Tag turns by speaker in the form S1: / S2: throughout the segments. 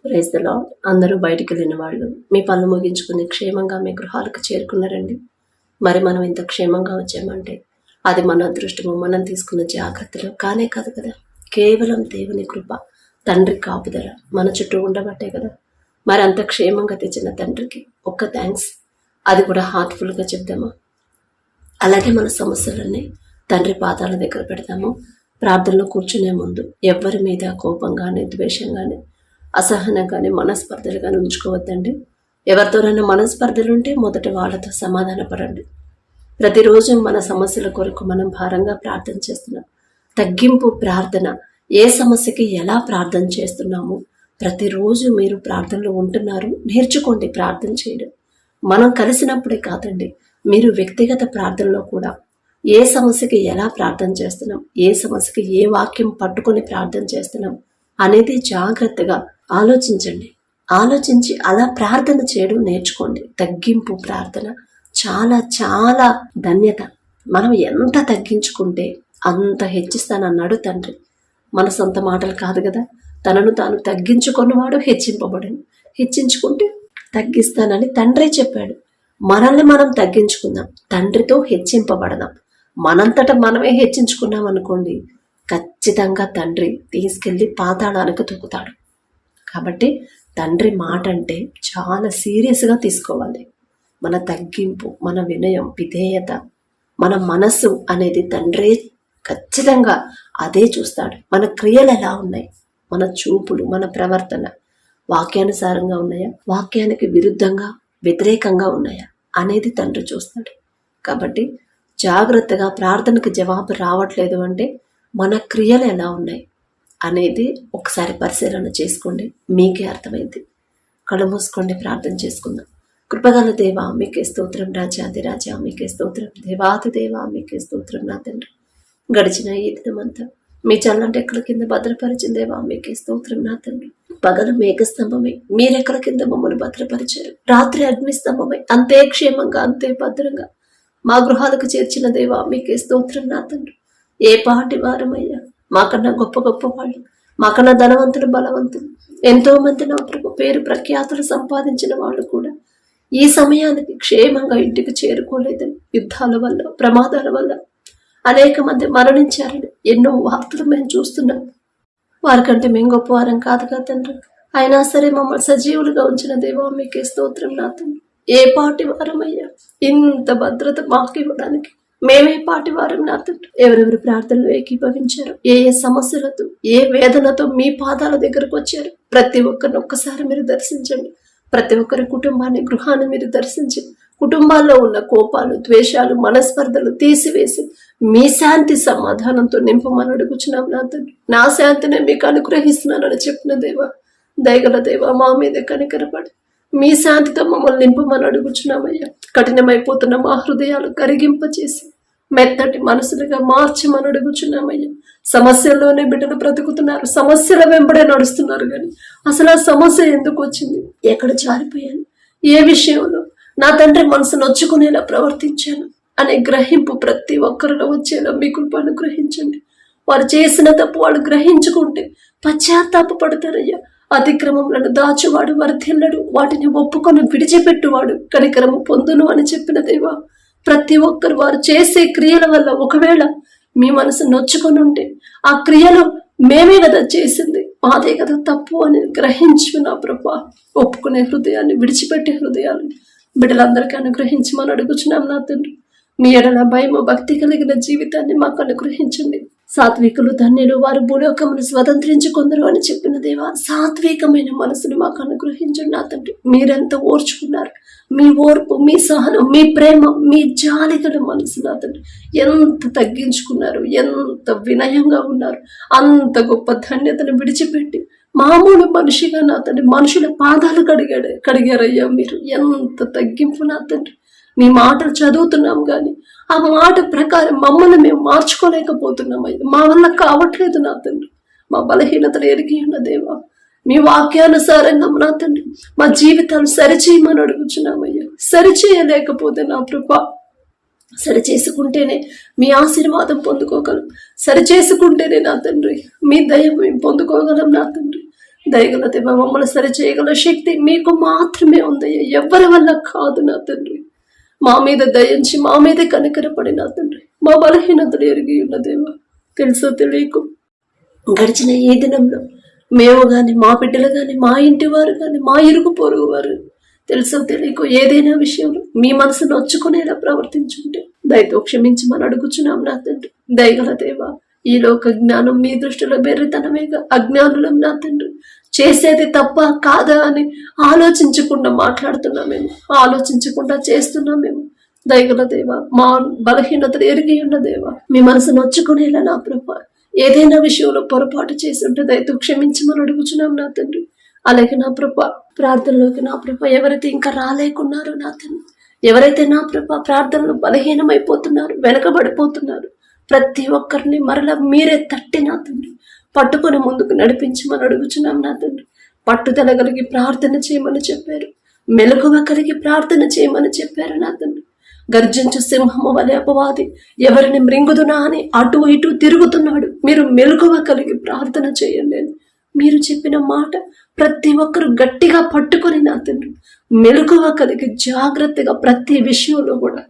S1: Praise the lord. అందరూ బయటికి వెళ్ళిన వాళ్ళు మీ పనులు ముగించుకుని క్షేమంగా మీ గృహాలకు చేరుకున్నారండి. మరి మనం ఇంత క్షేమంగా వచ్చామంటే అది మన అదృష్టము, మనం తీసుకున్న జాగ్రత్తలు కానే కాదు కదా. కేవలం దేవుని కృప, తండ్రి కాపుదల మన చుట్టూ ఉండబట్టే కదా. మరి అంత క్షేమంగా తెచ్చిన తండ్రికి ఒక్క థ్యాంక్స్, అది కూడా హార్ట్ఫుల్గా చెప్దామా? అలాగే మన సమస్యలన్నీ తండ్రి పాదాల దగ్గర పెడతాము. ప్రార్థనలో కూర్చునే ముందు ఎవరి మీద కోపం కానీ, ద్వేషం కానీ, అసహనం కానీ, మనస్పర్ధలు కానీ ఉంచుకోవద్దండి. ఎవరితోనైనా మనస్పర్ధలు ఉంటే మొదట వాళ్ళతో సమాధాన పడండి. ప్రతిరోజు మన సమస్యల కొరకు మనం భారంగా ప్రార్థన చేస్తున్నాం. తగ్గింపు ప్రార్థన, ఏ సమస్యకి ఎలా ప్రార్థన చేస్తున్నాము, ప్రతిరోజు మీరు ప్రార్థనలో ఉంటున్నారు, నేర్చుకోండి ప్రార్థన చేయడం. మనం కలిసినప్పుడే కాదండి, మీరు వ్యక్తిగత ప్రార్థనలో కూడా ఏ సమస్యకి ఎలా ప్రార్థన చేస్తున్నాం, ఏ సమస్యకి ఏ వాక్యం పట్టుకొని ప్రార్థన చేస్తున్నాం అనేది జాగ్రత్తగా ఆలోచించండి. ఆలోచించి అలా ప్రార్థన చేయడం నేర్చుకోండి. తగ్గింపు ప్రార్థన చాలా చాలా ధన్యత. మనం ఎంత తగ్గించుకుంటే అంత హెచ్చిస్తానన్నాడు తండ్రి. మన సొంత మాటలు కాదు కదా. తనను తాను తగ్గించుకున్నవాడు హెచ్చింపబడను, హెచ్చించుకుంటే తగ్గిస్తానని తండ్రే చెప్పాడు. మనల్ని మనం తగ్గించుకుందాం, తండ్రితో హెచ్చింపబడదాం. మనంతట మనమే హెచ్చించుకున్నాం అనుకోండి, ఖచ్చితంగా తండ్రి తీసుకెళ్లి పాతాళానికి తొక్కుతాడు. కాబట్టి తండ్రి మాట అంటే చాలా సీరియస్గా తీసుకోవాలి. మన తగ్గింపు, మన వినయం, విధేయత, మన మనస్సు అనేది తండ్రే ఖచ్చితంగా అదే చూస్తాడు. మన క్రియలు ఎలా ఉన్నాయి, మన చూపులు, మన ప్రవర్తన వాక్యానుసారంగా ఉన్నాయా, వాక్యానికి విరుద్ధంగా వ్యతిరేకంగా ఉన్నాయా అనేది తండ్రి చూస్తాడు. కాబట్టి జాగ్రత్తగా ప్రార్థనకు జవాబు రావట్లేదు అంటే మన క్రియలు ఎలా ఉన్నాయి అనేది ఒకసారి పరిశీలన చేసుకోండి, మీకే అర్థమైంది. కళ్ళు మూసుకోండి, ప్రార్థన చేసుకుందాం. కృపగల దేవా మీకే స్తోత్రం, రాజాది రాజా మీకే స్తోత్రం, దేవాది దేవా మీకే స్తోత్రం. నా తండ్రి, గడిచిన ఈ దినమంతా మీ చల్లంటి ఎక్కల కింద భద్రపరిచిన దేవా మీకే స్తోత్రం. నా తండ్రి, పగలు మేఘస్తంభమై మీరెక్కల కింద మమ్మల్ని భద్రపరిచారు, రాత్రి అగ్నిస్తంభమై అంతే క్షేమంగా అంతే భద్రంగా మా గృహాలకు చేర్చిన దేవా మీకే స్తోత్రం. నా తండ్రి, ఏ పాటి వారమయ్యా, మాకన్నా గొప్ప గొప్ప వాళ్ళు, మాకన్నా ధనవంతులు, బలవంతులు, ఎంతో మంది నా ప్రభు పేరు ప్రఖ్యాతులు సంపాదించిన వాళ్ళు కూడా ఈ సమయానికి క్షేమంగా ఇంటికి చేరుకోలేదని, యుద్ధాల వల్ల, ప్రమాదాల వల్ల అనేక మంది మరణించారని ఎన్నో వార్తలు మేము చూస్తున్నాం. వారికంటే మేము గొప్పవారం కాదు కదా తండ్రి. అయినా సరే మమ్మల్ని సజీవులుగా ఉంచిన దేవా మీకే స్తోత్రం. నా తండ్రి, ఏ పాటి వారమయ్యా, ఇంత భద్రత మాకు ఇవ్వడానికి మేమే పాటి వారం. నా తండ్రి, ఎవరెవరు ప్రార్థనలు ఏకీభవించారు, ఏ ఏ సమస్యలతో, ఏ వేదనతో మీ పాదాల దగ్గరకు వచ్చారు, ప్రతి ఒక్కరిని ఒక్కసారి మీరు దర్శించండి. ప్రతి ఒక్కరి కుటుంబాన్ని, గృహాన్ని మీరు దర్శించి కుటుంబాల్లో ఉన్న కోపాలు, ద్వేషాలు, మనస్పర్ధలు తీసివేసి మీ శాంతి సమాధానంతో నింపమని అడుగుచున్నాం. నా తండ్రి, నా శాంతినే మీకు అనుగ్రహిస్తున్నానని చెప్పిన దేవా, దయగల దేవా, మా మీద కనికరపడి మీ శాంతితో మమ్మల్ని నింపమని అడుగుచున్నామయ్యా. కఠినమైపోతున్న మా హృదయాలు కరిగింపచేసి మెత్తటి మనసులుగా మార్చమని అడుగుచున్నామయ్యా. సమస్యల్లోనే బిడ్డలు బ్రతుకుతున్నారు, సమస్యల వెంబడే నడుస్తున్నారు. కానీ అసలు ఆ సమస్య ఎందుకు వచ్చింది, ఎక్కడ జారిపోయాను, ఏ విషయంలో నా తండ్రి మనసు నొచ్చుకునేలా ప్రవర్తించాను అనే గ్రహింపు ప్రతి ఒక్కరిలో వచ్చేలా మీ కృప అనుగ్రహించండి. వారు చేసిన తప్పు వాళ్ళు గ్రహించుకుంటే పశ్చాత్తాప పడతారయ్యా. అతిక్రమములను దాచువాడు వర్ధిల్లడు, వాటిని ఒప్పుకొని విడిచిపెట్టువాడు కనికరము పొందును అని చెప్పిన దేవా, ప్రతి ఒక్కరు వారు చేసే క్రియల వల్ల ఒకవేళ మీ మనసు నొచ్చుకొని ఉంటే ఆ క్రియలు మేమే కదా చేసింది, మాదే కదా తప్పు అని గ్రహించు నా ప్రభా. ఒప్పుకునే హృదయాన్ని, విడిచిపెట్టే హృదయాన్ని బిడ్డలందరికీ అనుగ్రహించమని అడుగుచున్నాం. నా తండ్రి, మీ ఎడల భయము, భక్తి కలిగిన జీవితాన్ని మాకు అనుగ్రహించండి. సాత్వికులు ధన్యులు, వారు భూలోకమును స్వతంత్రించుకుందరు అని చెప్పిన దేవా, సాత్వికమైన మనసును మాకు అనుగ్రహించండి. నా తండ్రి, మీరెంత ఓర్చుకున్నారు, మీ ఓర్పు, మీ సహనం, మీ ప్రేమ, మీ జాలిగల మనసు నా తండ్రి, ఎంత తగ్గించుకున్నారు, ఎంత వినయంగా ఉన్నారు. అంత గొప్ప ధన్యతను విడిచిపెట్టి మామూలు మనిషిగా నా తండ్రి మనుషుల పాదాలు కడిగారయ్యా. మీరు ఎంత తగ్గింపు నా తండ్రి. మీ మాటలు చదువుతున్నాం కానీ ఆ మాట ప్రకారం మమ్మల్ని మేము మార్చుకోలేకపోతున్నామయ్యా. మా వల్ల కావట్లేదు నా తండ్రి. మా బలహీనతలు ఎరిగి ఉన్న దేవా, మీ వాక్యానుసారంగా నా తండ్రి మా జీవితాలు సరిచేయమని అడుగుచున్నామయ్యా. సరిచేయలేకపోతే నా ప్రభా, సరిచేసుకుంటేనే మీ ఆశీర్వాదం పొందుకోగలం, సరిచేసుకుంటేనే నా తండ్రి మీ దయ మేము పొందుకోగలం. నా తండ్రి, దయగల దేవ, మమ్మల్ని సరి చేయగల శక్తి మీకు మాత్రమే ఉందయ్యా, ఎవరి వల్ల కాదు నా తండ్రి. మా మీద దయించి మా మీద కనికరపడి నా తండ్రి, మా బలహీనతలు ఎరిగి ఉన్న దేవ, తెలుసో తెలియకు గడిచిన ఈ దినంలో మేము గాని, మా బిడ్డలు గాని, మా ఇంటి వారు గాని, మా ఇరుగు పొరుగు వారు తెలుసో తెలియకు ఏదైనా విషయంలో మీ మనసు నొచ్చుకునేలా ప్రవర్తించుంటే దయతో క్షమించమని అడుగుచున్నాం నా తండ్రి. దయగల దేవ, ఈ లోక జ్ఞానం మీ దృష్టిలో బెర్రితనమేగా, అజ్ఞానులం నా తండ్రి. చేసేది తప్ప కాదా అని ఆలోచించకుండా మాట్లాడుతున్నామేమో, ఆలోచించకుండా చేస్తున్నామేమో. దయగల దేవ, మా బలహీనతలు ఎరిగి ఉన్న దేవ, మీ మనసు నొచ్చుకునేలా నా ప్రభా ఏదైనా విషయంలో పొరపాటు చేసి ఉంటే దయతో క్షమించమని అడుగుచున్నాం నా తండ్రి. అలాగే నా ప్రభా ప్రార్థనలోకి నా ప్రభా ఎవరైతే ఇంకా రాలేకున్నారో నా తండ్రి, ఎవరైతే నా ప్రభా ప్రార్థనలు బలహీనమైపోతున్నారు, వెనకబడిపోతున్నారు, ప్రతి ఒక్కరిని మరలా మీరే తట్టి నా తండ్రి పట్టుకొని ముందుకు నడిపించమని అడుగుచున్నాం నా తండ్రి. పట్టుదల కలిగి ప్రార్థన చేయమని చెప్పారు, మెలకువ కలిగి ప్రార్థన చేయమని చెప్పారు నా తండ్రి. గర్జించు సింహము వలె అపవాది ఎవరిని మృంగుదునా అని అటు ఇటు తిరుగుతున్నాడు, మీరు మెలకువ కలిగి ప్రార్థన చేయండి అని మీరు చెప్పిన మాట ప్రతి ఒక్కరు గట్టిగా పట్టుకొని నా తండ్రి మెలకువ కలిగి జాగ్రత్తగా ప్రతి విషయంలో కూడా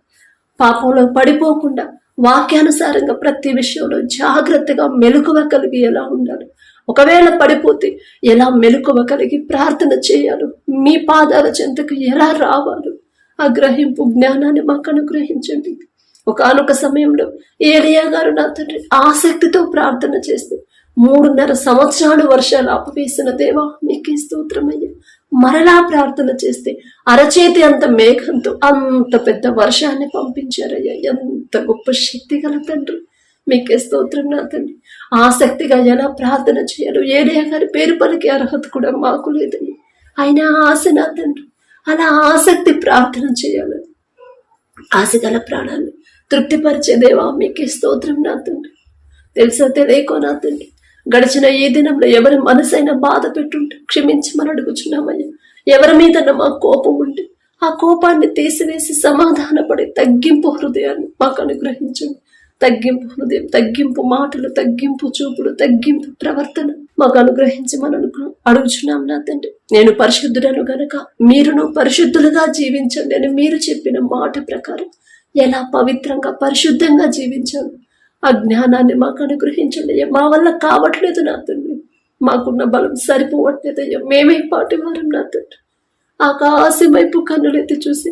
S1: పాపంలో పడిపోకుండా వాక్యానుసారంగా ప్రతి విషయంలో జాగ్రత్తగా మెలకువ కలిగి ఎలా ఉండాలి, ఒకవేళ పడిపోతే ఎలా మెలకువ కలిగి ప్రార్థన చేయాలి, మీ పాదాల చెంతకు ఎలా రావాలి, ఆ గ్రహింపు జ్ఞానాన్ని మాకు అనుగ్రహించండి. ఒకానొక సమయంలో ఏలియా గారు నా తండ్రి ఆసక్తితో ప్రార్థన చేస్తే 3.5 సంవత్సరాలు వర్షాలు ఆపవేసిన దేవా మీకే స్తోత్రమయ్యా. మరలా ప్రార్థన చేస్తే అరచేతి అంత మేఘంతో అంత పెద్ద వర్షాన్ని పంపించారయ్యా. ఎంత గొప్ప శక్తి గల తండ్రి, మీకే స్తోత్రం నా తండ్రి. ఆసక్తిగా ఎలా ప్రార్థన చేయాలో ఏలియా గారి పేరు పలికే అర్హత కూడా మాకు లేదని ఆయన ఆశ నా తండ్రి. అలా ఆసక్తి ప్రార్థన చేయాలని ఆశ గల ప్రాణాన్ని తృప్తిపరిచే దేవా మీకే స్తోత్రం నా తండ్రి. తెలుసో తెలియకో నా తండ్రి గడిచిన ఈ దినంలో ఎవరి మనసైనా బాధ పెట్టుంటే క్షమించమని అడుగుచున్నామయ్యా. ఎవరి మీద మా కోపం ఉంటే ఆ కోపాన్ని తీసివేసి సమాధానపడి తగ్గింపు హృదయాన్ని మాకు అనుగ్రహించండి. తగ్గింపు హృదయం, తగ్గింపు మాటలు, తగ్గింపు చూపులు, తగ్గింపు ప్రవర్తన మాకు అనుగ్రహించమని అడుగుచున్నాం నా తండ్రి. నేను పరిశుద్ధుడను గనక మీరును పరిశుద్ధులుగా జీవించండి అని మీరు చెప్పిన మాట ప్రకారం ఎలా పవిత్రంగా పరిశుద్ధంగా జీవించాలి ఆ జ్ఞానాన్ని మాకు అనుగ్రహించండి అయ్యా. మా వల్ల కావట్లేదు నా తండ్రి, మాకున్న బలం సరిపోవట్లేదు అయ్యా. మేమే పాటి వారం నా తండ్రి. ఆకాశం వైపు కన్నులెత్తి చూసి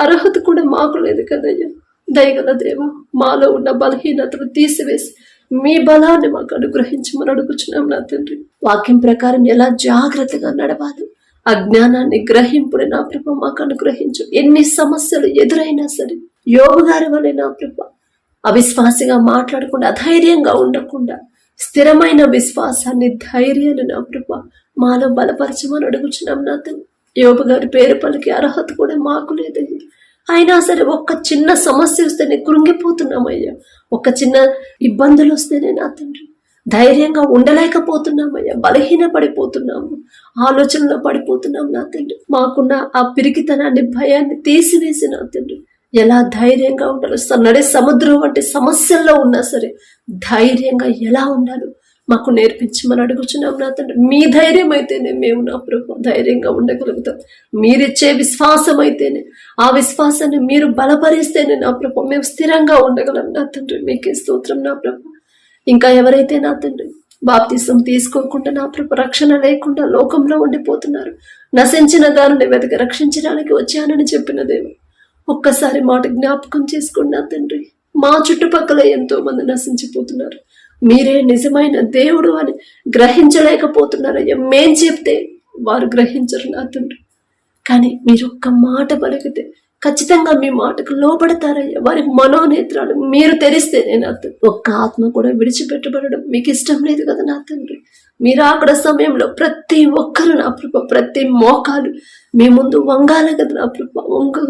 S1: అర్హత కూడా మాకు లేదు కదయ్యా. దయగల దేవ, మాలో ఉన్న బలహీనతలు తీసివేసి మీ బలాన్ని మాకు అనుగ్రహించమని అడుగుచున్నాం నా తండ్రి. వాక్యం ప్రకారం ఎలా జాగ్రత్తగా నడవాలి ఆ జ్ఞానాన్ని గ్రహింపుని నా ప్రభ మాకు అనుగ్రహించు. ఎన్ని సమస్యలు ఎదురైనా సరే యోబు గారి వలె నా ప్రభ అవిశ్వాసిగా మాట్లాడకుండా, అధైర్యంగా ఉండకుండా స్థిరమైన విశ్వాసాన్ని, ధైర్యాన్ని నా ప్రభ మాలో బలపరచమని అడుగుచున్నాం నా తండ్రి. యోబు గారి పేరు పలికి అర్హత కూడా మాకు లేదయ్యా. అయినా సరే ఒక్క చిన్న సమస్య వస్తేనే కృంగిపోతున్నామయ్యా. ఒక చిన్న ఇబ్బందులు వస్తేనే నా తండ్రి ధైర్యంగా ఉండలేకపోతున్నామయ్యా. బలహీన పడిపోతున్నాము, ఆలోచనలో పడిపోతున్నాం నా తండ్రి. మాకున్న ఆ పిరికితనాన్ని, భయాన్ని తీసివేసి నా తండ్రి ఎలా ధైర్యంగా ఉండాలో, నడి సముద్రం వంటి సమస్యల్లో ఉన్నా సరే ధైర్యంగా ఎలా ఉండాలో మాకు నేర్పించమని అడుగుచున్నాం నా తండ్రి. మీ ధైర్యం అయితేనే మేము నా ప్రభు ధైర్యంగా ఉండగలుగుతాం. మీరిచ్చే విశ్వాసం అయితేనే, ఆ విశ్వాసాన్ని మీరు బలపరిస్తేనే నా ప్రభు మేము స్థిరంగా ఉండగలం నా తండ్రి. మీకే స్తోత్రం నా ప్రభు. ఇంకా ఎవరైతే నా తండ్రి బాప్తిసం తీసుకోకుండా నా ప్రభు రక్షణ లేకుండా లోకంలో ఉండిపోతున్నారు, నశించిన దానిని వెతక రక్షించడానికి వచ్చానని చెప్పిన దేవు ఒక్కసారి మాట జ్ఞాపకం చేసుకోండి నా తండ్రి. మా చుట్టుపక్కల ఎంతో మంది నశించిపోతున్నారు, మీరే నిజమైన దేవుడు అని గ్రహించలేకపోతున్నారయ్యా. మేం చెప్తే వారు గ్రహించరు నా తండ్రి, కానీ మీరు ఒక్క మాట పలికితే ఖచ్చితంగా మీ మాటకు లోపడతారయ్యా. వారి మనోనేత్రాలు మీరు తెరిస్తేనే నా తండ్రి ఒక్క ఆత్మ కూడా విడిచిపెట్టబడడం మీకు ఇష్టం లేదు కదా నా తండ్రి. మీరు అక్కడ సమయంలో ప్రతి ఒక్కరు నా ప్రభ, ప్రతి మోకాలు మీ ముందు వంగాల కదా నా ప్రభ,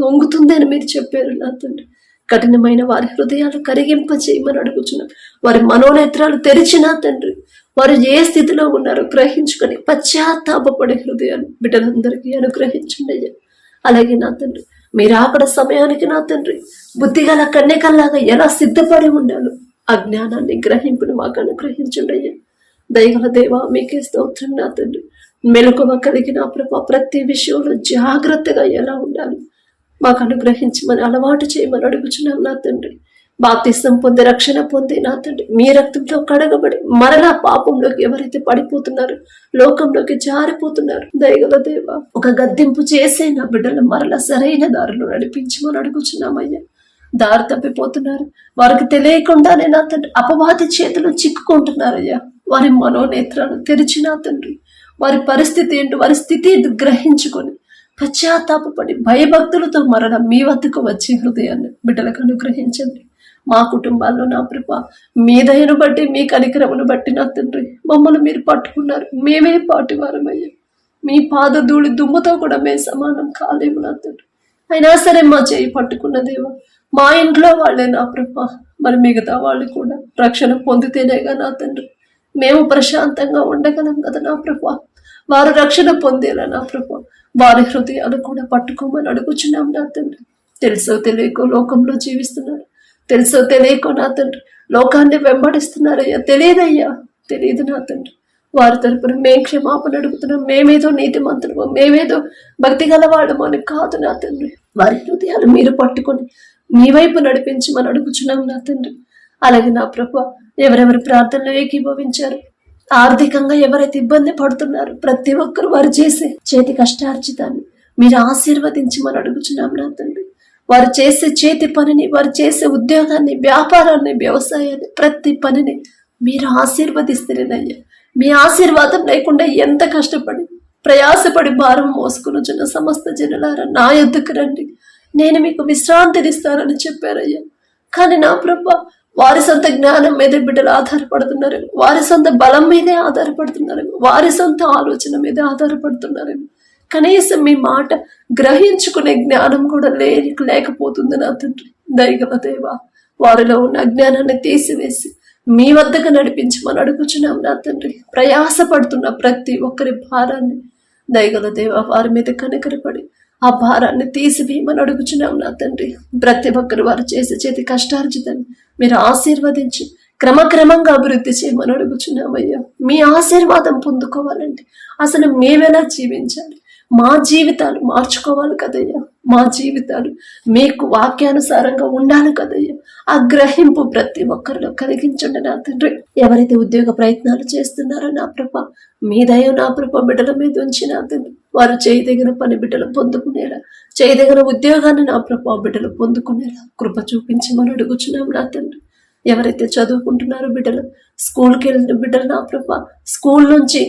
S1: వంగుతుందని మీరు చెప్పారు నా తండ్రి. కఠినమైన వారి హృదయాలు కరిగింప చేయమని అడుగుచున్నాం. వారి మనోనేత్రాలు తెరిచినా తండ్రి వారు ఏ స్థితిలో ఉన్నారో గ్రహించుకొని పశ్చాత్తాపపడే హృదయాలు బిడ్డలందరికీ అనుగ్రహించండి అయ్యా. అలాగే నా తండ్రి మీరు అక్కడ సమయానికి నా తండ్రి బుద్ధిగల కన్యకల్లాగా ఎలా సిద్ధపడి ఉండాలో ఆ జ్ఞానాన్ని గ్రహింపుని మాకు అనుగ్రహించండి అయ్యా. దయగల దేవా మీకే స్తోత్రం నా తండ్రి. మెలకువ కలిగిన ప్రభా ప్రతి విషయంలో జాగ్రత్తగా ఎలా ఉండాలి మాకు అనుగ్రహించమని అలవాటు చేయమని అడుగుచున్నాం నా తండ్రి. బాప్తిసం పొంది రక్షణ పొంది నా తండ్రి మీ రక్తంతో కడగబడి మరలా పాపంలోకి ఎవరైతే పడిపోతున్నారు, లోకంలోకి జారిపోతున్నారు, దయగల దేవ ఒక గద్దింపు చేసే నా బిడ్డలు మరలా సరైన దారిలో నడిపించమని అడుగుచున్నామయ్యా. దారి తప్పిపోతున్నారు, వారికి తెలియకుండానే నా తండ్రి అపవాది చేతిలో చిక్కుకుంటున్నారయ్యా. వారి మనోనేత్రాలు తెరిచిన తండ్రి వారి పరిస్థితి ఏంటో, వారి స్థితి గ్రహించుకొని పశ్చాత్తాపడి భయభక్తులతో మరణ మీ వద్దకు వచ్చే హృదయాన్ని బిడ్డలకు అనుగ్రహించండి. మా కుటుంబాల్లో నా ప్రభా మీ దయను బట్టి మీ కనికరమును బట్టి నా తండ్రి మమ్మల్ని మీరు పట్టుకున్నారు. మేమే పాటివారమయ్యా. మీ పాద ధూళి దుమ్ముతో కూడా మేము సమానం కాలేము నా తండ్రి. అయినా సరే మా చేయి పట్టుకున్న దేవా మా ఇంట్లో వాళ్ళే నా ప్రభా, మరి మిగతా వాళ్ళు కూడా రక్షణ పొందితేనేగా నా తండ్రి మేము ప్రశాంతంగా ఉండగలం కదా నా ప్రభా. వారు రక్షణ పొందేలా నా ప్రభా వారి హృదయాలు కూడా పట్టుకోమని అడుగుచున్నాం నా తండ్రి. తెలుసో తెలియకో లోకంలో జీవిస్తున్నారు, తెలుసో తెలియకో నా తండ్రి లోకాన్ని వెంబడిస్తున్నారయ్యా. తెలియదయ్యా, తెలియదు నా తండ్రి. వారి తరపున మేము క్షమాపణ అడుగుతున్నాం. మేమేదో నీతిమంతులమో, మేమేదో భక్తి గలవాడమో అని కాదు నా తండ్రి. వారి హృదయాలు మీరు పట్టుకొని మీ వైపు నడిపించమని అడుగుచున్నాం నా తండ్రి. అలాగే నా ప్రభా ఎవరెవరి ప్రార్థనలో ఏకీభవించారు, ఆర్థికంగా ఎవరైతే ఇబ్బంది పడుతున్నారు, ప్రతి ఒక్కరు వారు చేసే చేతి కష్టార్జితాన్ని మీరు ఆశీర్వదించమని అడుగుచున్నాం నా తండ్రి. వారు చేసే చేతి పనిని, వారు చేసే ఉద్యోగాన్ని, వ్యాపారాన్ని, వ్యవసాయాన్ని, ప్రతి పనిని మీరు ఆశీర్వదిస్తేనయ్యా. మీ ఆశీర్వాదం లేకుండా ఎంత కష్టపడి ప్రయాసపడి భారం మోసుకుని సమస్త జనులారా నా యొద్దకు రండి, నేను మీకు విశ్రాంతినిస్తానని చెప్పారయ్యా. కానీ నా ప్రభా వారి సొంత జ్ఞానం మీద బిడ్డలు ఆధారపడుతున్నారేమో, వారి సొంత బలం మీదే ఆధారపడుతున్నారేమో, వారి సొంత ఆలోచన మీదే ఆధారపడుతున్నారేమో. కనీసం మీ మాట గ్రహించుకునే జ్ఞానం కూడా లేకపోతుంది నా తండ్రి. దయగల దేవా వారిలో ఉన్న అజ్ఞానాన్ని తీసివేసి మీ వద్దకు నడిపించమని అడుగుచున్నాం నా తండ్రి. ప్రయాసపడుతున్న ప్రతి ఒక్కరి భారాన్ని దయగల దేవా వారి మీద కనికరపడి ఆ భారాన్ని తీసివేయమని అడుగుచున్నాం నా తండ్రి. ప్రతి ఒక్కరు వారు చేసే చేతి కష్టార్జితాన్ని మీరు ఆశీర్వదించి క్రమక్రమంగా అభివృద్ధి చేయమని అడుగుచున్నామయ్యా. మీ ఆశీర్వాదం పొందుకోవాలంటే అసలు మేమెలా జీవించాలి, మా జీవితాలు మార్చుకోవాలి కదయ్యా. మా జీవితాలు మీకు వాక్యానుసారంగా ఉండాలి కదయ్యా. ఆ గ్రహింపు ప్రతి ఒక్కరిలో కలిగించండి నా తండ్రి. ఎవరైతే ఉద్యోగ ప్రయత్నాలు చేస్తున్నారో నా ప్రభ మీ దయ నా ప్రభ బిడ్డల మీద ఉంచి నా తండ్రి వారు చేయదగిన పని బిడ్డలు పొందుకునేలా, చేయదగిన ఉద్యోగాన్ని నా ప్రభ బిడ్డలు పొందుకునేలా కృప చూపించమని అడుగుచున్నాం నా తండ్రి. ఎవరైతే చదువుకుంటున్నారో బిడ్డలు, స్కూల్కి వెళ్ళిన బిడ్డలు నా ప్రభ, స్కూల్ నుంచి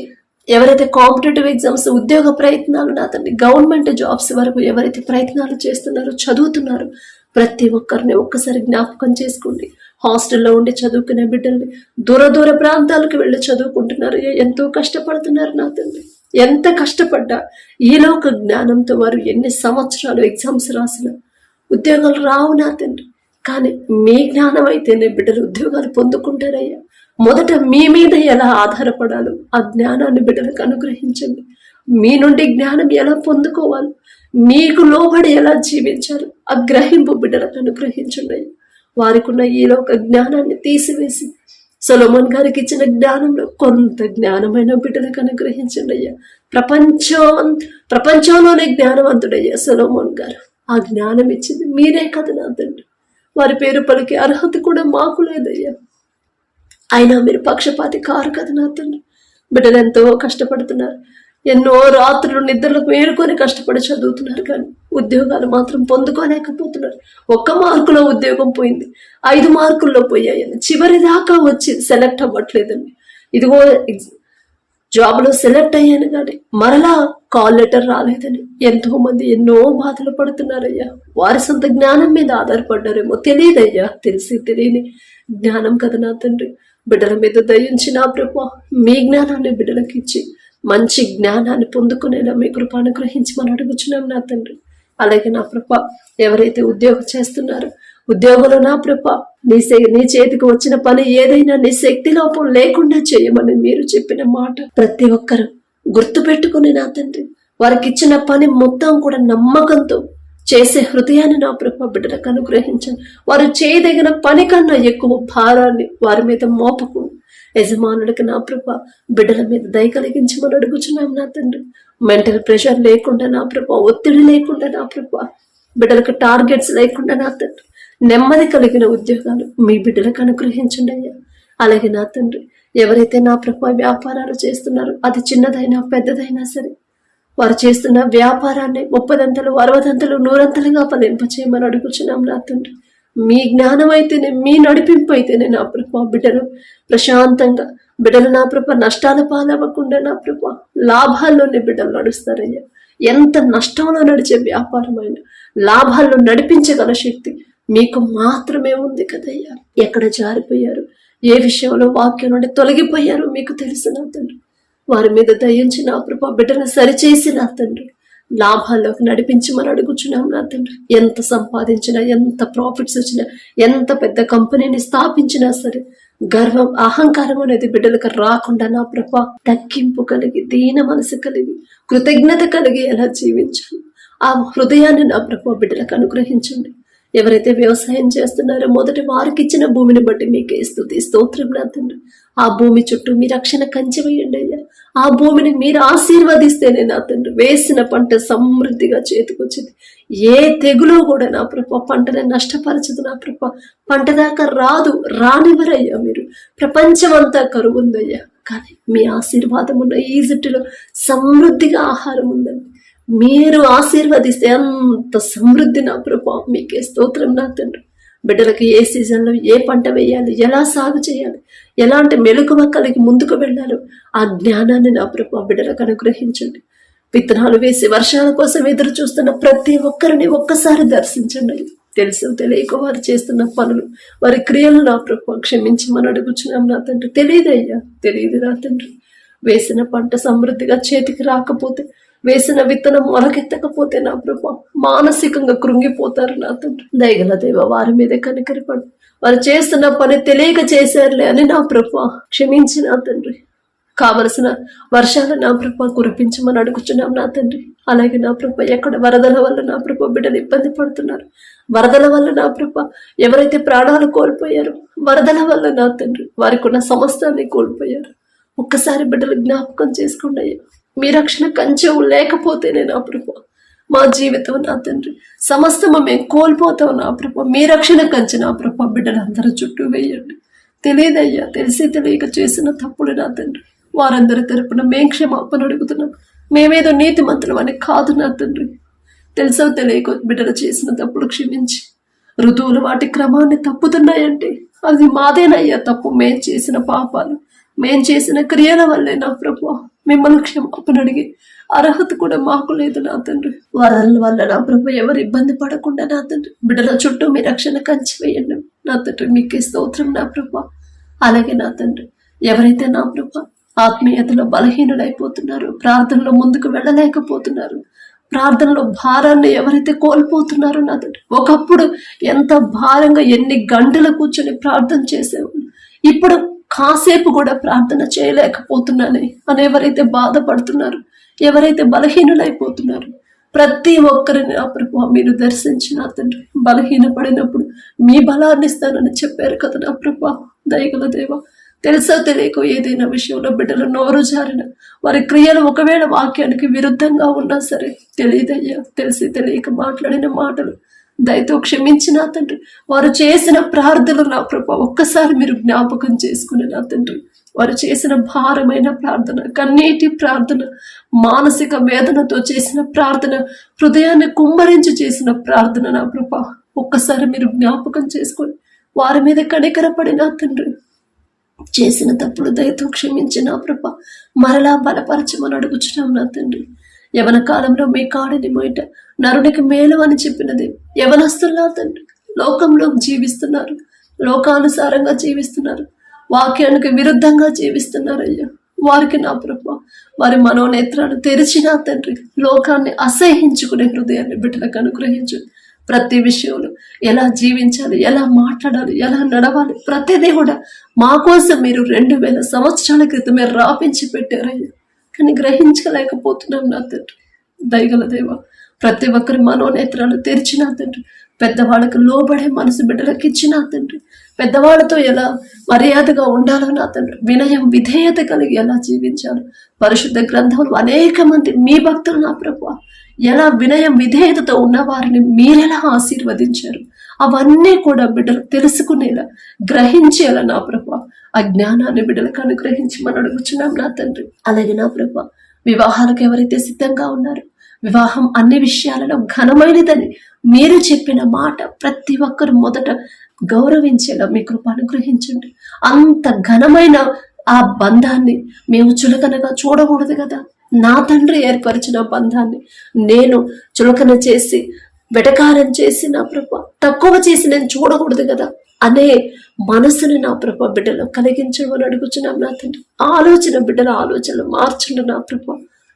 S1: ఎవరైతే కాంపిటేటివ్ ఎగ్జామ్స్, ఉద్యోగ ప్రయత్నాలు నా తండ్రి, గవర్నమెంట్ జాబ్స్ వరకు ఎవరైతే ప్రయత్నాలు చేస్తున్నారో, చదువుతున్నారో ప్రతి ఒక్కరిని ఒక్కసారి జ్ఞాపకం చేసుకోండి. హాస్టల్లో ఉండి చదువుకునే బిడ్డల్ని, దూర ప్రాంతాలకు వెళ్ళి చదువుకుంటున్నారు, ఎంతో కష్టపడుతున్నారు నా తండ్రి. ఎంత కష్టపడ్డా ఈలోక జ్ఞానంతో వారు ఎన్ని సంవత్సరాలు ఎగ్జామ్స్ రాసిన ఉద్యోగాలు రావు నా తండ్రి. కానీ మీ జ్ఞానం అయితేనే బిడ్డలు ఉద్యోగాలు పొందుకుంటారయ్యా. మొదట మీ మీద ఎలా ఆధారపడాలో ఆ జ్ఞానాన్ని బిడ్డలకు అనుగ్రహించండి. మీ నుండి జ్ఞానం ఎలా పొందుకోవాలి, మీకు లోబడి ఎలా జీవించాలి ఆ గ్రహింపు బిడ్డలకు అనుగ్రహించండి. వారికి ఉన్న ఈలోక జ్ఞానాన్ని తీసివేసి సొలొమోన్ గారికి ఇచ్చిన జ్ఞానంలో కొంత జ్ఞానమైన బిడ్డలకు అనుగ్రహించండి అయ్యా. ప్రపంచంలోనే జ్ఞానవంతుడయ్యా సొలొమోన్ గారు. ఆ జ్ఞానం ఇచ్చింది మీరే కదా నా తండ్రి. వారి పేరు పలికే అర్హత కూడా మాకు లేదయ్యా. అయినా మీరు పక్షపాతి కారు కదా నా తండ్రి. బిడ్డలు ఎంతో కష్టపడుతున్నారు, ఎన్నో రాత్రులు నిద్రలకు మేలుకొని కష్టపడి చదువుతున్నారు, కానీ ఉద్యోగాలు మాత్రం పొందుకోలేకపోతున్నారు. 1 మార్కులో ఉద్యోగం పోయింది, 5 మార్కుల్లో పోయాయని చివరి దాకా వచ్చి సెలెక్ట్ అవ్వట్లేదండి. ఇదిగో జాబ్లో సెలెక్ట్ అయ్యాను కానీ మరలా కాల్ లెటర్ రాలేదని ఎంతో మంది ఎన్నో బాధలు పడుతున్నారయ్యా. వారి సొంత జ్ఞానం మీద ఆధారపడ్డారేమో, తెలియదయ్యా. తెలిసి తెలియని జ్ఞానం కదా నా తండ్రి. బిడ్డల మీద దయించి నా ప్రభు మీ జ్ఞానాన్ని బిడ్డలకు ఇచ్చి మంచి జ్ఞానాన్ని పొందుకునేలా మీ కృప అనుగ్రహించమని అడుగుచున్నాం నా తండ్రి. అలాగే నా ప్రభ ఎవరైతే ఉద్యోగం చేస్తున్నారో, ఉద్యోగంలో నా ప్రభ నీ చేతికి వచ్చిన పని ఏదైనా నీ శక్తి లోపం లేకుండా చేయమని మీరు చెప్పిన మాట ప్రతి ఒక్కరు గుర్తు పెట్టుకుని నా తండ్రి వారికి ఇచ్చిన పని మొత్తం కూడా నమ్మకంతో చేసే హృదయాన్ని నా ప్రభ బిడ్డలకు అనుగ్రహించండి. వారు చేయదగిన పని కన్నా ఎక్కువ భారాన్ని వారి మీద మోపకుండా యజమానుడికి నా ప్రభ బిడ్డల మీద దయ కలిగించమని అడుగుచున్నాం నా తండ్రి. మెంటల్ ప్రెషర్ లేకుండా నా ప్రభ, ఒత్తిడి లేకుండా నా ప్రభ, బిడ్డలకు టార్గెట్స్ లేకుండా నా తండ్రి నెమ్మది కలిగిన ఉద్యోగాలు మీ బిడ్డలకు అనుగ్రహించండి అయ్యా. అలాగే నా తండ్రి ఎవరైతే నా ప్రభ వ్యాపారాలు చేస్తున్నారో, అది చిన్నదైనా పెద్దదైనా సరే, వారు చేస్తున్న వ్యాపారాన్ని 30 60 100 ఫలింపచేయమని అడుగుచున్నాం నా తండ్రి. మీ జ్ఞానం అయితేనే, మీ నడిపింపు అయితేనే నా ప్రభ బిడ్డలు ప్రశాంతంగా, బిడ్డలు నా ప్రభ నష్టాల పాలవ్వకుండా నా ప్రభ లాభాల్లోనే బిడ్డలు నడుస్తారయ్యా. ఎంత నష్టంలో నడిచే వ్యాపారమైన లాభాల్లో నడిపించగల శక్తి మీకు మాత్రమే ఉంది కదయ్యా. ఎక్కడ జారిపోయారు, ఏ విషయంలో వాక్యం నుండి తొలగిపోయారో మీకు తెలుసు నా తండ్రి. వారి మీద దయించి నా ప్రభ బిడ్డను సరిచేసి నా తండ్రి లాభాల్లోకి నడిపించమని అడుగుచున్నాం నా తండ్రి. ఎంత సంపాదించినా, ఎంత ప్రాఫిట్స్ వచ్చినా, ఎంత పెద్ద కంపెనీని స్థాపించినా సరే గర్వం, అహంకారం అనేది బిడ్డలకు రాకుండా నా ప్రభ తగ్గింపు కలిగి, దీన మనసు కలిగి, కృతజ్ఞత కలిగి ఎలా జీవించాలి ఆ హృదయాన్ని నా ప్రభ బిడ్డలకు అనుగ్రహించండి. ఎవరైతే వ్యవసాయం చేస్తున్నారో మొదటి వారికి ఇచ్చిన భూమిని బట్టి మీకే స్తుతి స్తోత్రం నా తండ్రి. ఆ భూమి చుట్టూ మీ రక్షణ కంచె వేయండి అయ్యా. ఆ భూమిని మీరు ఆశీర్వదిస్తేనే నా తండ్రి వేసిన పంట సమృద్ధిగా చేతికొచ్చింది. ఏ తెగులు కూడా నా ప్రభ పంటని నష్టపరచదు నా ప్రభ. పంట దాకా రానివ్వరయ్యా మీరు. ప్రపంచం అంతా కరువు ఉందయ్యా, కానీ మీ ఆశీర్వాదం ఉన్న ఈజిప్టులో సమృద్ధిగా ఆహారం ఉందండి. మీరు ఆశీర్వదిస్తే అంత సమృద్ధి నా ప్రభ మీకే స్తోత్రం నా తండ్రి. బిడ్డలకు ఏ సీజన్లో ఏ పంట వేయాలి, ఎలా సాగు చేయాలి, ఎలాంటి మెలకువ కలిగి ముందుకు వెళ్ళాలో ఆ జ్ఞానాన్ని నా ప్రభ బిడ్డలకు అనుగ్రహించండి. విత్తనాలు వేసి వర్షాల కోసం ఎదురు చూస్తున్న ప్రతి ఒక్కరిని ఒక్కసారి దర్శించండి. తెలుసు తెలియక వారు చేస్తున్న పనులు, వారి క్రియలు నా ప్రభ క్షమించమని అడుగుచున్నాం నా తండ్రి. తెలియదయ్యా, తెలియదు నా తండ్రి. వేసిన పంట సమృద్ధిగా చేతికి రాకపోతే, వేసిన విత్తనం మొలకెత్తకపోతే నా ప్రభ మానసికంగా కృంగిపోతారు నా తండ్రి. దయగల దేవ వారి మీద కనికరపడు. వారు చేస్తున్న పని తెలియక చేశారులే అని నా ప్రభ క్షమించి నా తండ్రి కావలసిన వర్షాలు నా ప్రభ కురిపించమని అడుగుచున్నాం నా తండ్రి. అలాగే నా ప్రభ ఎక్కడ వరదల వల్ల నా ప్రభ బిడ్డలు ఇబ్బంది పడుతున్నారు, వరదల వల్ల నా ప్రభ ఎవరైతే ప్రాణాలు కోల్పోయారో, వరదల వల్ల నా తండ్రి వారికి ఉన్న సమస్తాన్ని కోల్పోయారు, ఒక్కసారి బిడ్డలు జ్ఞాపకం చేసుకోండి అయ్యా. మీ రక్షణ కంచెవు లేకపోతేనే నా ప్రభ మా జీవితం నా తండ్రి సమస్తము మేము కోల్పోతాం నా ప్రభ. మీ రక్షణ కంచె నా ప్రభ బిడ్డలందరూ చుట్టూ వేయండి. తెలియదయ్యా, తెలిసి తెలియక చేసిన తప్పులు నా తండ్రి వారందరి తరపున మేం క్షమాపణ అడుగుతున్నాం. మేమేదో నీతిమంతులం అని కాదు నా తండ్రి. తెలుసో తెలియక బిడ్డలు చేసిన తప్పులు క్షమించి, ఋతువులు వాటి క్రమాన్ని తప్పుతున్నాయంటే అది మాదేనయ్యా తప్పు. మేం చేసిన పాపాలు, మేం చేసిన క్రియల వల్లే నా ప్రభు మిమ్మల్ని క్షమాపణ అడిగి అర్హత కూడా మాకు లేదు నా తండ్రి. వరదల వల్ల నా ప్రభు ఎవరు ఇబ్బంది పడకుండా నా తండ్రి బిడ్డల చుట్టూ మీ రక్షణ కంచి వేయండి నా తండ్రి. మీకే స్తోత్రం నా ప్రభు. అలాగే నా తండ్రి ఎవరైతే నా ప్రభు ఆత్మీయతలో బలహీనులైపోతున్నారు, ప్రార్థనలో ముందుకు వెళ్ళలేకపోతున్నారు, ప్రార్థనలో భారాన్ని ఎవరైతే కోల్పోతున్నారో నా తండ్రి, ఒకప్పుడు ఎంత భారంగా ఎన్ని గంటలు కూర్చొని ప్రార్థన చేసేవాళ్ళు, ఇప్పుడు కాసేపు కూడా ప్రార్థన చేయలేకపోతున్నానే అని ఎవరైతే బాధపడుతున్నారు, ఎవరైతే బలహీనులైపోతున్నారు, ప్రతి ఒక్కరిని నా ప్రభు మీరు దర్శించిన తండ్రి. బలహీనపడినప్పుడు మీ బలాన్ని ఇస్తానని చెప్పారు కదా నా ప్రభు. దయగల దేవ, తెలుసో తెలియక ఏదైనా విషయంలో బిడ్డలు నోరు జారిన, వారి క్రియలు ఒకవేళ వాక్యానికి విరుద్ధంగా ఉన్నా సరే, తెలియదయ్యా, తెలిసి తెలియక మాట్లాడిన మాటలు దయతో క్షమించిన తండ్రి. వారు చేసిన ప్రార్థనలు నా ప్రభు ఒక్కసారి మీరు జ్ఞాపకం చేసుకుని నా తండ్రి, వారు చేసిన భారమైన ప్రార్థన, కన్నీటి ప్రార్థన, మానసిక వేదనతో చేసిన ప్రార్థన, హృదయాన్ని కుమ్మరించి చేసిన ప్రార్థన నా ప్రభు ఒక్కసారి మీరు జ్ఞాపకం చేసుకొని వారి మీద కనికరపడిన తండ్రి. చేసిన తప్పుడు దయతో క్షమించిన ప్రభ మరలా బలపరచమని అడుగుచున్నాం నా తండ్రి. యవన కాలంలో మీ కాడిని మొయట నరునికి మేలు అని చెప్పినది యవనస్తున్నా తండ్రి లోకంలో జీవిస్తున్నారు, లోకానుసారంగా జీవిస్తున్నారు, వాక్యానికి విరుద్ధంగా జీవిస్తున్నారు అయ్యా. వారికి నా ప్రభ వారి మనోనేత్రాలు తెరిచిన తండ్రి లోకాన్ని అసహించుకునే హృదయాన్ని బిడ్డలకు అనుగ్రహించు. ప్రతి విషయంలో ఎలా జీవించాలి, ఎలా మాట్లాడాలి, ఎలా నడవాలి, ప్రతిదీ కూడా మా కోసం మీరు 2000 సంవత్సరాల క్రితమే రాపించి పెట్టారయ్యా. కానీ గ్రహించలేకపోతున్నాం నా తండ్రి. దయగల దేవ, ప్రతి ఒక్కరి మనోనేత్రాలు తెరిచిన తండ్రి పెద్దవాళ్ళకు లోబడే మనసు బిడ్డలకు ఇచ్చి నా తండ్రి, పెద్దవాళ్ళతో ఎలా మర్యాదగా ఉండాలో నా తండ్రి, వినయం విధేయత కలిగి ఎలా జీవించాలో పరిశుద్ధ గ్రంథంలో అనేక మంది మీ భక్తులు నా ప్రభువా ఎలా వినయం విధేయతతో ఉన్న వారిని మీరెలా ఆశీర్వదించారు అవన్నీ కూడా బిడ్డలు తెలుసుకునేలా గ్రహించేలా నా ప్రభువా ఆ జ్ఞానాన్ని బిడ్డలకు అనుగ్రహించి మనం అడుగుచున్నాం నా తండ్రి. అలాగే నా ప్రభువా వివాహాలకు ఎవరైతే సిద్ధంగా ఉన్నారో వివాహం అన్ని విషయాలలో ఘనమైనదని మీరు చెప్పిన మాట ప్రతి ఒక్కరు మొదట గౌరవించేలా మీ కృప అనుగ్రహించండి. అంత ఘనమైన ఆ బంధాన్ని మేము చులకనగా చూడకూడదు కదా. నా తండ్రి ఏర్పరిచిన బంధాన్ని నేను చులకన చేసి వెటకారం చేసి నా ప్రభ తక్కువ చేసి నేను చూడకూడదు కదా అనే మనసుని నా ప్రభ బిడ్డలో కలిగించమని అడుగుచున్నాం నా తండ్రి. ఆలోచన బిడ్డల ఆలోచనలు మార్చండి నా ప్రభ.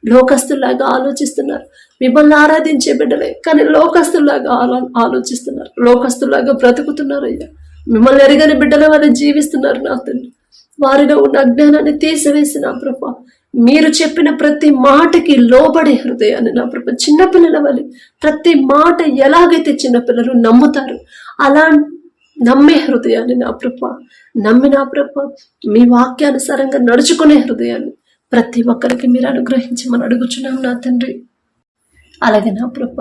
S1: లోకస్తుల్లాగా ఆలోచిస్తున్నారు, మిమ్మల్ని ఆరాధించే బిడ్డలే కానీ లోకస్తుల్లాగా ఆలోచిస్తున్నారు, లోకస్తుల్లాగా బ్రతుకుతున్నారు అయ్యా. మిమ్మల్ని ఎరగని బిడ్డల వల్ల జీవిస్తున్నారు నా తండ్రి. వారిలో ఉన్న అజ్ఞానాన్ని తీసివేసి నా ప్రభ మీరు చెప్పిన ప్రతి మాటకి లోబడే హృదయాన్ని నా ప్రభ చిన్నపిల్లల వల్ల ప్రతి మాట ఎలాగైతే చిన్నపిల్లలు నమ్ముతారు అలా నమ్మే హృదయాన్ని నా ప్రభ నమ్మి నా ప్రభ మీ వాక్యానుసారంగా నడుచుకునే హృదయాన్ని ప్రతి ఒక్కరికి మీరు అనుగ్రహించమని అడుగుచున్నాం నా తండ్రి. అలాగే నా కృప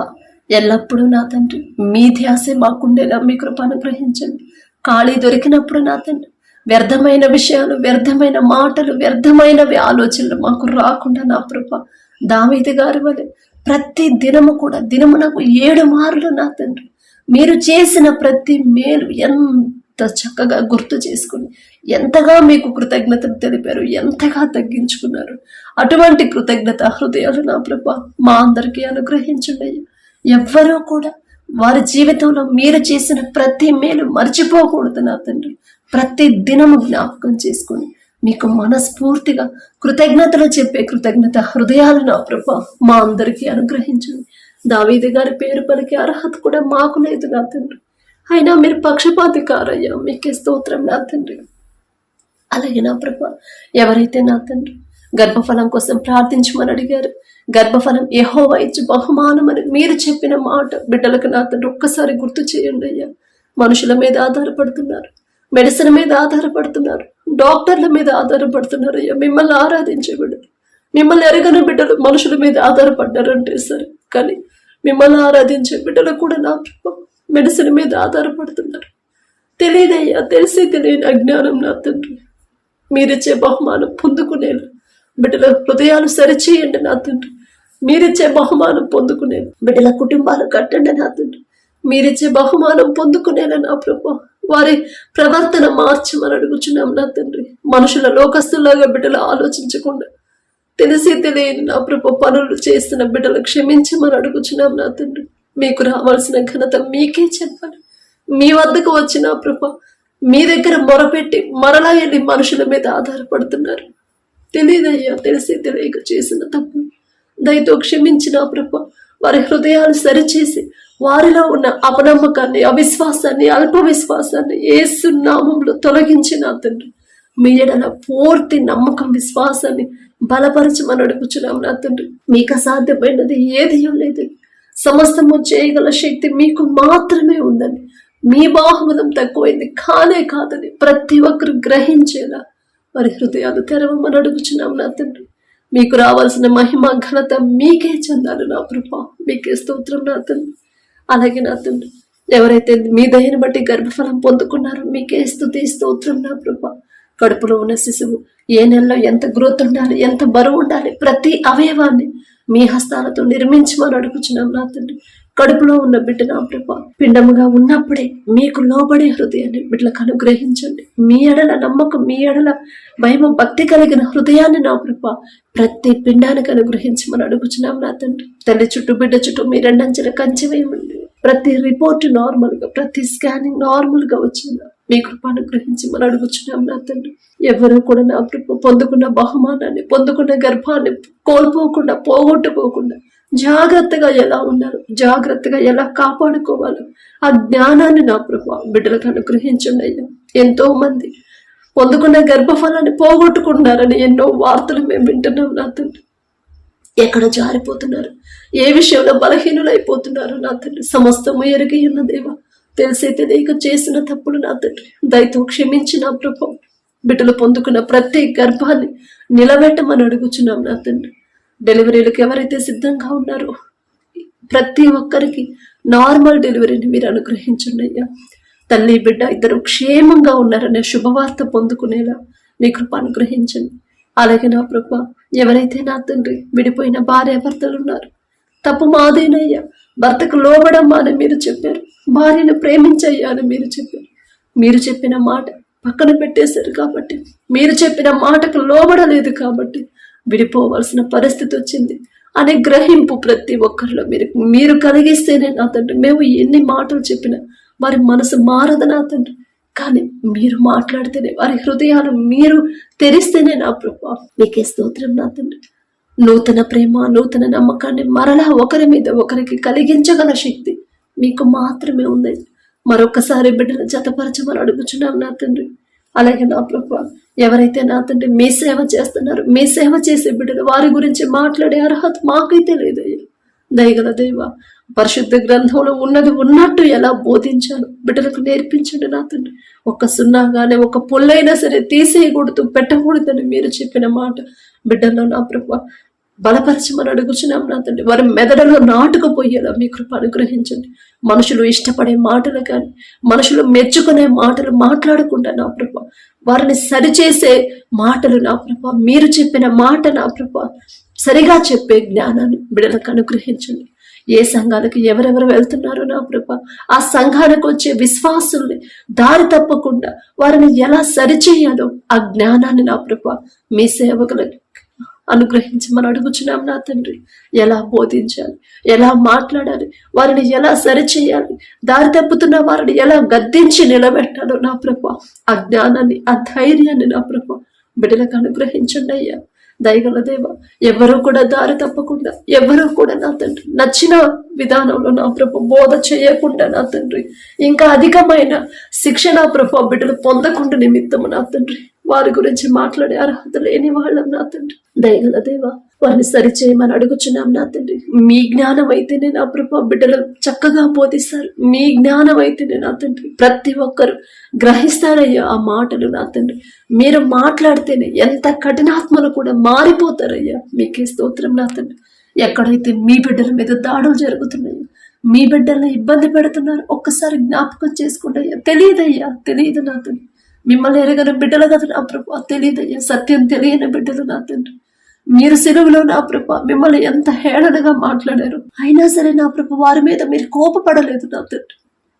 S1: ఎల్లప్పుడూ నా తండ్రి మీ ధ్యాసే మాకుండేలా మీ కృప అనుగ్రహించండి. ఖాళీ దొరికినప్పుడు నా తండ్రి వ్యర్థమైన విషయాలు, వ్యర్థమైన మాటలు, వ్యర్థమైనవి ఆలోచనలు మాకు రాకుండా నా కృప దావీదు గారి వలె ప్రతి దినము కూడా దినమునకు 7 మార్లు నా తండ్రి మీరు చేసిన ప్రతి మేలు ఎంత చక్కగా గుర్తు చేసుకుని ఎంతగా మీకు కృతజ్ఞతలు తెలిపారు, ఎంతగా తగ్గించుకున్నారు. అటువంటి కృతజ్ఞత హృదయాలు నా ప్రభా మా అందరికీ అనుగ్రహించండి. ఎవ్వరూ కూడా వారి జీవితంలో మీరు చేసిన ప్రతి మేలు మర్చిపోకూడదు నా తండ్రి. ప్రతి దినము జ్ఞాపకం చేసుకుని మీకు మనస్ఫూర్తిగా కృతజ్ఞతలు చెప్పే కృతజ్ఞత హృదయాలు నా ప్రభా మా అందరికీ అనుగ్రహించండి. దావీదు గారి పేరు పలికే అర్హత కూడా మాకు లేదు నా తండ్రి, అయినా మీరు పక్షపాతికారయ్యా, మీకే స్తోత్రం నా తండ్రి. అలాగే నా ప్రభా ఎవరైతే నా తండ్రి గర్భఫలం కోసం ప్రార్థించమని అడిగారు, గర్భఫలం యెహోవా ఇచ్చు బహుమానం అని మీరు చెప్పిన మాట బిడ్డలకు నా తండ్రి ఒక్కసారి గుర్తు చేయండి అయ్యా. మనుషుల మీద ఆధారపడుతున్నారు, మెడిసిన్ మీద ఆధారపడుతున్నారు, డాక్టర్ల మీద ఆధారపడుతున్నారు అయ్యా. మిమ్మల్ని ఆరాధించే బిడ్డలు, మిమ్మల్ని ఎరగని బిడ్డలు మనుషుల మీద ఆధారపడ్డారంటే సరే, కానీ మిమ్మల్ని ఆరాధించే బిడ్డలు కూడా నా మెడిసిన్ మీద ఆధారపడుతున్నారు. తెలియదయ్యా, తెలిసి తెలియని అజ్ఞానం నా తండ్రి. మీరిచ్చే బహుమానం పొందుకునేలా బిడ్డల హృదయాలు సరిచేయండి నా తండ్రి. మీరిచ్చే బహుమానం పొందుకునేలా బిడ్డల కుటుంబాలు కట్టండి నా తండ్రి. మీరిచ్చే బహుమానం పొందుకునేలా నా ప్రభు వారి ప్రవర్తన మార్చమని అడుగుచున్నాం నా తండ్రి. మనుషుల లోకస్తులాగా బిడ్డలు ఆలోచించకుండా తెలిసి తెలియని నా ప్రభు పనులు చేస్తున్న బిడ్డలు క్షమించమని అడుగుచున్నాం నా తండ్రి. మీకు రావాల్సిన ఘనత మీకే చెప్పాలి. మీ వద్దకు వచ్చిన ప్రభు మీ దగ్గర మొరపెట్టి మరలా వెళ్ళి మనుషుల మీద ఆధారపడుతున్నారు. తెలియదయ్యా, తెలిసి తెలియక చేసిన తప్పు దయతో క్షమించిన ప్రభు వారి హృదయాలు సరిచేసి వారిలో ఉన్న అపనమ్మకాన్ని, అవిశ్వాసాన్ని, అల్ప విశ్వాసాన్ని యేసు నామములో తొలగించిన తండ్రి మీ ఎడల పూర్తి నమ్మకం, విశ్వాసాన్ని బలపరచమని అడుగుచున్నాం నా తండ్రి. మీకు అసాధ్యమైనది ఏది లేదు, సమస్తము చేయగల శక్తి మీకు మాత్రమే ఉందని, మీ బాహుబలం తక్కువైంది కానే కాదని ప్రతి ఒక్కరు గ్రహించేలా వారి హృదయాలు తెరవమని అడుగుచున్నాం నా తండ్రి. మీకు రావాల్సిన మహిమ ఘనత మీకే చెందాలి నా ప్రభా, మీకే స్తోత్రం నా తండ్రి. అలాగే నా తండ్రి ఎవరైతే మీ దయని బట్టి గర్భఫలం పొందుకున్నారో మీకే స్తుతి స్తోత్రం నా ప్రభా. కడుపులో ఉన్న శిశువు ఏ నెలలో ఎంత గ్రోత్ ఉండాలి, ఎంత బరువు ఉండాలి, ప్రతి అవయవాన్ని మీ హస్తాలతో నిర్మించమని అడుగుచున్నాం నా తండ్రి. కడుపులో ఉన్న బిడ్డ నా ప్రభా పిండముగా ఉన్నప్పుడే మీకు లోబడే హృదయాన్ని బిడ్డలకు అనుగ్రహించండి. మీ ఎడల నమ్మకం, మీ ఎడల భయం, భక్తి కలిగిన హృదయాన్ని నా ప్రభా ప్రతి పిండానికి అనుగ్రహించమని అడుగుచున్నాం నా తండ్రి. తల్లి చుట్టూ బిడ్డ చుట్టూ మీ 2 అంచెల కంచె వేయమండి. ప్రతి రిపోర్ట్ నార్మల్ గా, ప్రతి స్కానింగ్ నార్మల్ గా వచ్చిందా మీ కృప అనుగ్రహించమని అడుగుచున్నాం నా తండ్రి. ఎవరు కూడా నా కృప పొందుకున్న బహుమానాన్ని, పొందుకున్న గర్భాన్ని కోల్పోకుండా, పోగొట్టుకోకుండా జాగ్రత్తగా ఎలా ఉన్నారు, జాగ్రత్తగా ఎలా కాపాడుకోవాలో ఆ జ్ఞానాన్ని నా ప్రభు బిడ్డలకు అనుగ్రహించండి అయ్యా. ఎంతో మంది పొందుకున్న గర్భఫలాన్ని పోగొట్టుకుంటున్నారని ఎన్నో వార్తలు మేము వింటున్నాం నా తండ్రి. ఎక్కడ జారిపోతున్నారు, ఏ విషయంలో బలహీనులైపోతున్నారు నా తండ్రి. సమస్తము ఎరిగి ఉన్న దేవా, తెలిసే తెలియక చేసిన తప్పులు నా తండ్రి దయతో క్షమించి నా ప్రభు బిడ్డలు పొందుకున్న ప్రతి గర్భాన్ని నిలబెట్టమని అడుగుచున్నాం నా తండ్రి. డెలివరీలకు ఎవరైతే సిద్ధంగా ఉన్నారో ప్రతి ఒక్కరికి నార్మల్ డెలివరీని మీరు అనుగ్రహించండి అయ్యా. తల్లి బిడ్డ ఇద్దరు క్షేమంగా ఉన్నారనే శుభవార్త పొందుకునేలా మీ కృప అనుగ్రహించండి. అలాగే నా ప్రభు ఎవరైతే నా తండ్రి విడిపోయిన భార్యాభర్తలు ఉన్నారు, తప్పు మాదేనయ్యా, భర్తకు లోబడమ్మా అని మీరు చెప్పారు, భార్యను ప్రేమించయ్యా అని మీరు చెప్పారు. మీరు చెప్పిన మాట పక్కన పెట్టేశారు కాబట్టి, మీరు చెప్పిన మాటకు లోబడలేదు కాబట్టి విడిపోవలసిన పరిస్థితి వచ్చింది అనే గ్రహింపు ప్రతి ఒక్కరిలో మీరు కలిగిస్తేనే నా తండ్రి. మేము ఎన్ని మాటలు చెప్పినా వారి మనసు మారదు నా తండ్రి, కానీ మీరు మాట్లాడితేనే, వారి హృదయాలు మీరు తెరిస్తేనే నా ప్రభు మీకే స్తోత్రం నా తండ్రి. నూతన ప్రేమ, నూతన నమ్మకాన్ని మరలా ఒకరి మీద ఒకరికి కలిగించగల శక్తి మీకు మాత్రమే ఉంది. మరొకసారి బిడ్డను జతపరచమని అడుగుచున్నాం నా తండ్రి. అలాగే నా ప్రభు ఎవరైతే నా తండ్రి మీ సేవ చేస్తున్నారు, మీ సేవ చేసే బిడ్డలు, వారి గురించి మాట్లాడే అర్హత మాకైతే లేదయ్యా. దయగల దేవ, పరిశుద్ధ గ్రంథంలో ఉన్నది ఉన్నట్టు ఎలా బోధించాలో బిడ్డలకు నేర్పించండి నా తండ్రి. ఒక సున్నాగానే ఒక పొల్లైనా సరే తీసేయకూడదు, పెట్టకూడదని మీరు చెప్పిన మాట బిడ్డల్లో నా ప్రభు బలపరచమని అడుగుచున్నాం నా తండ్రి. వారి మెదడులో నాటుకుపోయేలా మీ కృప అనుగ్రహించండి. మనుషులు ఇష్టపడే మాటలు కానీ, మనుషులు మెచ్చుకునే మాటలు మాట్లాడకుండా నా ప్రభు వారిని సరిచేసే మాటలు నా ప్రభు, మీరు చెప్పిన మాట నా ప్రభు సరిగా చెప్పే జ్ఞానాన్ని బిడ్డలకు అనుగ్రహించండి. ఏ సంఘాలకు ఎవరెవరు వెళ్తున్నారో నా ప్రభు ఆ సంఘానికి వచ్చే విశ్వాసుల్ని దారి తప్పకుండా వారిని ఎలా సరిచేయాలో ఆ జ్ఞానాన్ని నా ప్రభు మీ సేవకులకు అనుగ్రహించమని అడుగుచున్నాం నా తండ్రి. ఎలా బోధించాలి, ఎలా మాట్లాడాలి, వారిని ఎలా సరిచేయాలి, దారి తప్పుతున్న వారిని ఎలా గద్దించి నిలబెట్టాలో నా ప్రభు ఆ జ్ఞానాన్ని, ఆ ధైర్యాన్ని నా ప్రభు బిడ్డలకు అనుగ్రహించండి అయ్యా. దయగల దేవ, ఎవరూ కూడా దారి తప్పకుండా, ఎవరూ కూడా నా తండ్రి నచ్చిన విధానంలో నా ప్రభు బోధ చేయకుండా నా తండ్రి ఇంకా అధికమైన శిక్షణ ప్రభు బిడ్డలు పొందకుండా నిమిత్తము నా తండ్రి వారి గురించి మాట్లాడే అర్హత లేని వాళ్ళం నా తండ్రి. దయగల దేవ, వారిని సరిచేయమని అడుగుచున్నాం నా తండ్రి. మీ జ్ఞానం అయితేనే నా ప్రభు బిడ్డలు చక్కగా బోధిస్తారు. మీ జ్ఞానం అయితేనే నా తండ్రి ప్రతి ఒక్కరు గ్రహిస్తారయ్యా ఆ మాటలు నా తండ్రి. మీరు మాట్లాడితేనే ఎంత కఠినాత్మలు కూడా మారిపోతారయ్యా. మీకే స్తోత్రం నా తండ్రి. ఎక్కడైతే మీ బిడ్డల మీద దాడులు జరుగుతున్నాయో, మీ బిడ్డల్ని ఇబ్బంది పెడుతున్నారు, ఒక్కసారి జ్ఞాపకం చేసుకుంటయ్యా. తెలియదయ్యా, తెలియదు నా తండ్రి. మిమ్మల్ని ఎరగని బిడ్డలు కదా నా ప్రభు, తెలియదయ్యా. సత్యం తెలియని బిడ్డలు నా తండ్రి. మీరు సెలవులో నా ప్రభు మిమ్మల్ని ఎంత హేళనగా మాట్లాడారు, అయినా సరే నా ప్రభు వారి మీద మీరు కోపపడలేదు నా తండ్రి.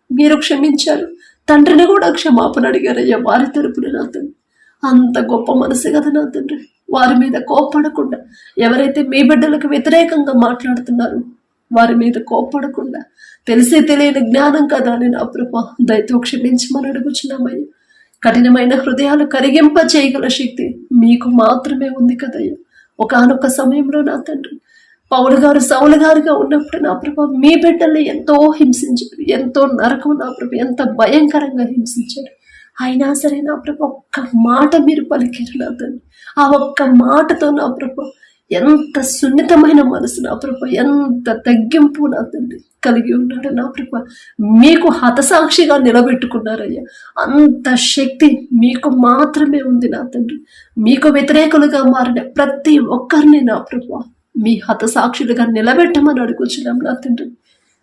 S1: మీరు క్షమించారు, తండ్రిని కూడా క్షమాపణ అడిగారయ్యా వారి తరపున నా తండ్రి. అంత గొప్ప మనసు కదా నా తండ్రి. వారి మీద కోపపడకుండా, ఎవరైతే మీ బిడ్డలకు వ్యతిరేకంగా మాట్లాడుతున్నారో వారి మీద కోపపడకుండా, తెలిసే తెలియని జ్ఞానం కదా అని నా ప్రభు దయతో క్షమించమని అడుగుచున్నామయ్యా. కఠినమైన హృదయాలు కరిగింప చేయగల శక్తి మీకు మాత్రమే ఉంది కదయ్యా. ఒకానొక సమయంలో నా తండ్రి పౌలు గారు సౌలు గారుగా ఉన్నప్పుడు నా ప్రభు మీ బిడ్డల్ని ఎంతో హింసించారు, ఎంతో నరకం నా ప్రభు ఎంత భయంకరంగా హింసించారు. అయినా సరే నా ప్రభు ఒక్క మాట మీరు పలికారు నా తండ్రి. ఆ ఒక్క మాటతో నా ప్రభు ఎంత సున్నితమైన మనసు నా ప్రభు, ఎంత తగ్గింపు నా తండ్రి కలిగి ఉన్నాడు నా ప్రభు. మీకు హతసాక్షిగా నిలబెట్టుకున్నారయ్యా. అంత శక్తి మీకు మాత్రమే ఉంది నా తండ్రి. మీకు వ్యతిరేకులుగా మారిన ప్రతి ఒక్కరిని నా ప్రభు మీ హతసాక్షులుగా నిలబెట్టమని అడుగుచున్నాం నా తండ్రి.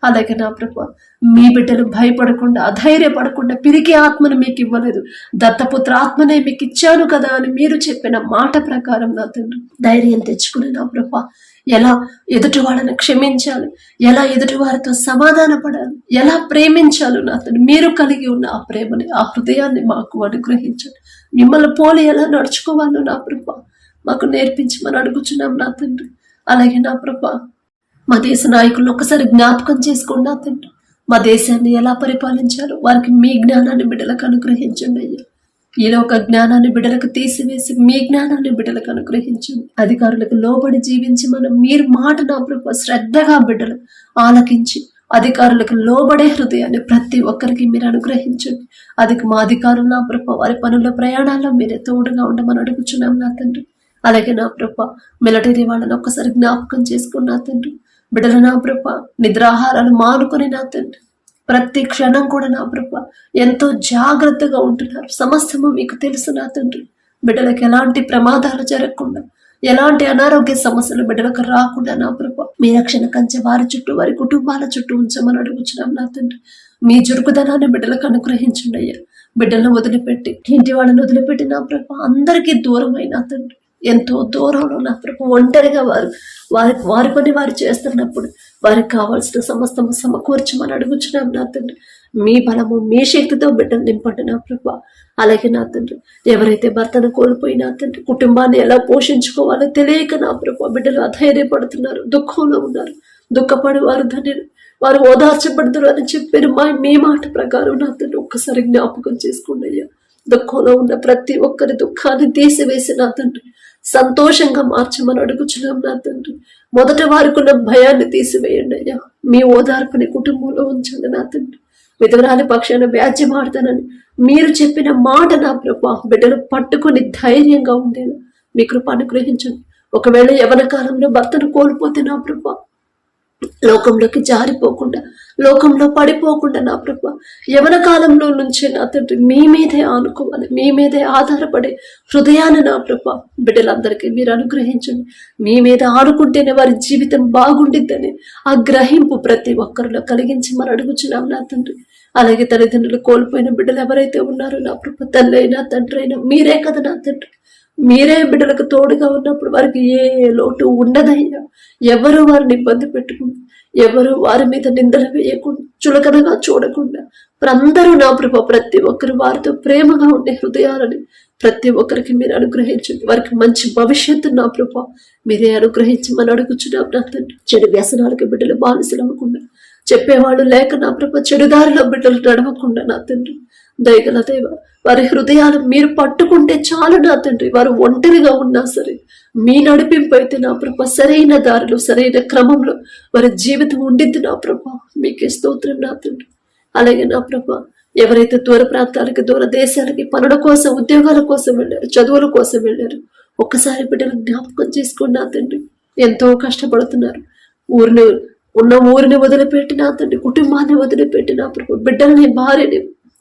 S1: అలాగే నా ప్రభు మీ బిడ్డలు భయపడకుండా, అధైర్యపడకుండా, పిరికి ఆత్మను మీకు ఇవ్వలేదు, దత్తపుత్ర ఆత్మనే మీకు ఇచ్చాను కదా అని మీరు చెప్పిన మాట ప్రకారం నా తండ్రి ధైర్యం తెచ్చుకుని నా ప్రభు ఎలా ఎదుటి వాళ్ళని క్షమించాలి, ఎలా ఎదుటి వారితో సమాధాన పడాలి, ఎలా ప్రేమించాలి నా తండ్రి మీరు కలిగి ఉన్న ఆ ప్రేమని, ఆ హృదయాన్ని మాకు అనుగ్రహించండి. మిమ్మల్ని పోలి ఎలా నడుచుకోవాలో నా ప్రభు మాకు నేర్పించమని అడుగుచున్నాం నా తండ్రి. అలాగే నా ప్రభు మా దేశ నాయకులను ఒక్కసారి జ్ఞాపకం చేసుకోండి నా తండ్రి. మా దేశాన్ని ఎలా పరిపాలించాలో వారికి మీ జ్ఞానాన్ని బిడ్డలకు అనుగ్రహించండి అయ్యా. ఈలో ఒక జ్ఞానాన్ని బిడ్డలకు తీసివేసి మీ జ్ఞానాన్ని బిడ్డలకు అనుగ్రహించండి. అధికారులకు లోబడి జీవించి మనం మీరు మాట నా ప్రభు శ్రద్ధగా బిడ్డలు ఆలకించి అధికారులకు లోబడే హృదయాన్ని ప్రతి ఒక్కరికి మీరు అనుగ్రహించండి. అది మా అధికారులు నా ప్రభు వారి పనుల ప్రయాణాల్లో మీరే తోడుగా ఉండమని అడుగుచున్నాం నా తండ్రి. అలాగే నా ప్రభ మిలిటరీ వాళ్ళని ఒక్కసారి జ్ఞాపకం చేసుకున్న తండ్రి, బిడ్డలు నా ప్రభ నిద్రాహారాలు మానుకొని నా తండ్రి ప్రతి క్షణం కూడా నా ప్రభ ఎంతో జాగ్రత్తగా ఉంటున్నారు. సమస్తము మీకు తెలుసు నా తండ్రి. బిడ్డలకు ఎలాంటి ప్రమాదాలు జరగకుండా, ఎలాంటి అనారోగ్య సమస్యలు బిడ్డలకు రాకుండా నా ప్రభ మీ రక్షణ కంచె వారి చుట్టూ, వారి కుటుంబాల చుట్టూ ఉంచమని అడుగుచున్నాం నా తండ్రి. మీ చురుకుదనాన్ని బిడ్డలకు అనుగ్రహించండి అయ్యా. బిడ్డలను వదిలిపెట్టి, ఇంటి వాళ్ళని వదిలిపెట్టి నా ప్రభ అందరికీ దూరమైన తండ్రి, ఎంతో దూరంలో నా ప్రభ ఒంటరిగా వారి పని వారు చేస్తున్నప్పుడు వారికి కావాల్సిన సమస్తము సమకూర్చమని అడుగుచున్నాం నా తండ్రి. మీ బలము, మీ శక్తితో బిడ్డలు నింపండి నా ప్రభ. అలాగే నా తండ్రి, ఎవరైతే భర్తను కోల్పోయినా తండ్రి, కుటుంబాన్ని ఎలా పోషించుకోవాలో తెలియక నా ప్రభ బిడ్డలు అధైర్యపడుతున్నారు, దుఃఖంలో ఉన్నారు. దుఃఖపడి వారు ధన్యులు, వారు ఓదార్చబడతారు అని చెప్పారు. మీ మాట ప్రకారం నా తండ్రి ఒక్కసారి జ్ఞాపకం చేసుకోండి అయ్యా. దుఃఖంలో ఉన్న ప్రతి ఒక్కరి దుఃఖాన్ని తీసివేసి నా తండ్రి సంతోషంగా మార్చమని అడుగుచున్నాం నా తండ్రి. మొదట వారికి ఉన్న భయాన్ని తీసివేయండి అయ్యా. మీ ఓదార్పుని కుటుంబంలో ఉంచండి నా తండ్రి. విధవరాలి పక్షాన వ్యాజ్యం ఆడతానని మీరు చెప్పిన మాట నా ప్రభా బిడ్డలు పట్టుకుని ధైర్యంగా ఉండేలా మీ కృప అనుగ్రహించండి. ఒకవేళ యవన కాలంలో భర్తను కోల్పోతే నా ప్రభా లోకంలోకి జారిపోకుండా, లోకంలో పడిపోకుండా నా ప్రభా యవన కాలంలో నుంచే నా తండ్రి మీ మీదే ఆనుకోవాలి, మీ మీదే ఆధారపడే హృదయాన్ని నా ప్రభా బిడ్డలందరికీ మీరు అనుగ్రహించండి. మీ మీద ఆనుకుంటేనే వారి జీవితం బాగుండిద్దని ఆ గ్రహింపు ప్రతి ఒక్కరిలో కలిగించి మనం అడుగుచున్నాం నా తండ్రి. అలాగే తల్లిదండ్రులు కోల్పోయిన బిడ్డలు ఎవరైతే ఉన్నారో నా ప్రభా, తల్లి అయినా తండ్రి అయినా మీరే కదా నా తండ్రి. మీరే బిడ్డలకు తోడుగా ఉన్నప్పుడు వారికి ఏ లోటు ఉండదయ్యా. ఎవరు వారిని ఇబ్బంది పెట్టుకుంటూ, ఎవరు వారి మీద నిందలు వేయకుండా, చులకనగా చూడకుండా అందరూ నా ప్రభా ప్రతి ఒక్కరు వారితో ప్రేమగా ఉండే హృదయాలని ప్రతి ఒక్కరికి మీరు అనుగ్రహించండి. వారికి మంచి భవిష్యత్తు నా ప్రభా మీరే అనుగ్రహించమని అడుగుచున్నాం నా తండ్రి. చెడు వ్యసనాలకి బిడ్డలు బానిసలు అవ్వకుండా, చెప్పేవాళ్ళు లేక నా ప్రభా చెడుదారిలో బిడ్డలు నడవకుండా నా తండ్రి దయగల దేవ వారి హృదయాలు మీరు పట్టుకుంటే చాలు నా తండ్రి. వారు ఒంటరిగా ఉన్నా సరే మీ నడిపింపు అయితే నా ప్రభా సరైన దారిలో, సరైన క్రమంలో వారి జీవితం ఉండిద్ది నా ప్రభా. మీకే స్తోత్రం నా తండ్రి. అలాగే నా ప్రభా ఎవరైతే దూర ప్రాంతాలకి, దూర దేశాలకి పనుల కోసం, ఉద్యోగాల కోసం వెళ్ళారు, చదువుల కోసం వెళ్ళారు, ఒక్కసారి బిడ్డలు జ్ఞాపకం చేసుకోండి నా తండ్రి. ఎంతో కష్టపడుతున్నారు. ఊరిని వదిలిపెట్టి నా తండ్రి, కుటుంబాన్ని వదిలిపెట్టి నా ప్రభు బిడ్డల్ని, భార్యని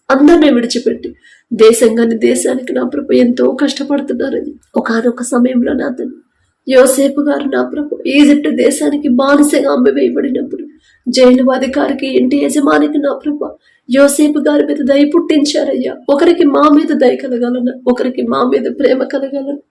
S1: అందరినీ విడిచిపెట్టి దేశానికి నా ప్రభు ఎంతో కష్టపడుతున్నారని ఒకనొక సమయంలో నా తండ్రి యోసేపు గారు నా ప్రభు ఈజిప్ట్ దేశానికి బానిసగా అమ్మివేయబడినప్పుడు జైలు అధికారికి, ఇంటి యజమానికి నా ప్రభు యోసేపు గారి మీద దయ పుట్టించారయ్యా. ఒకరికి మా మీద దయ కలగాలన్నా, ఒకరికి మా మీద ప్రేమ కలగాలన్నా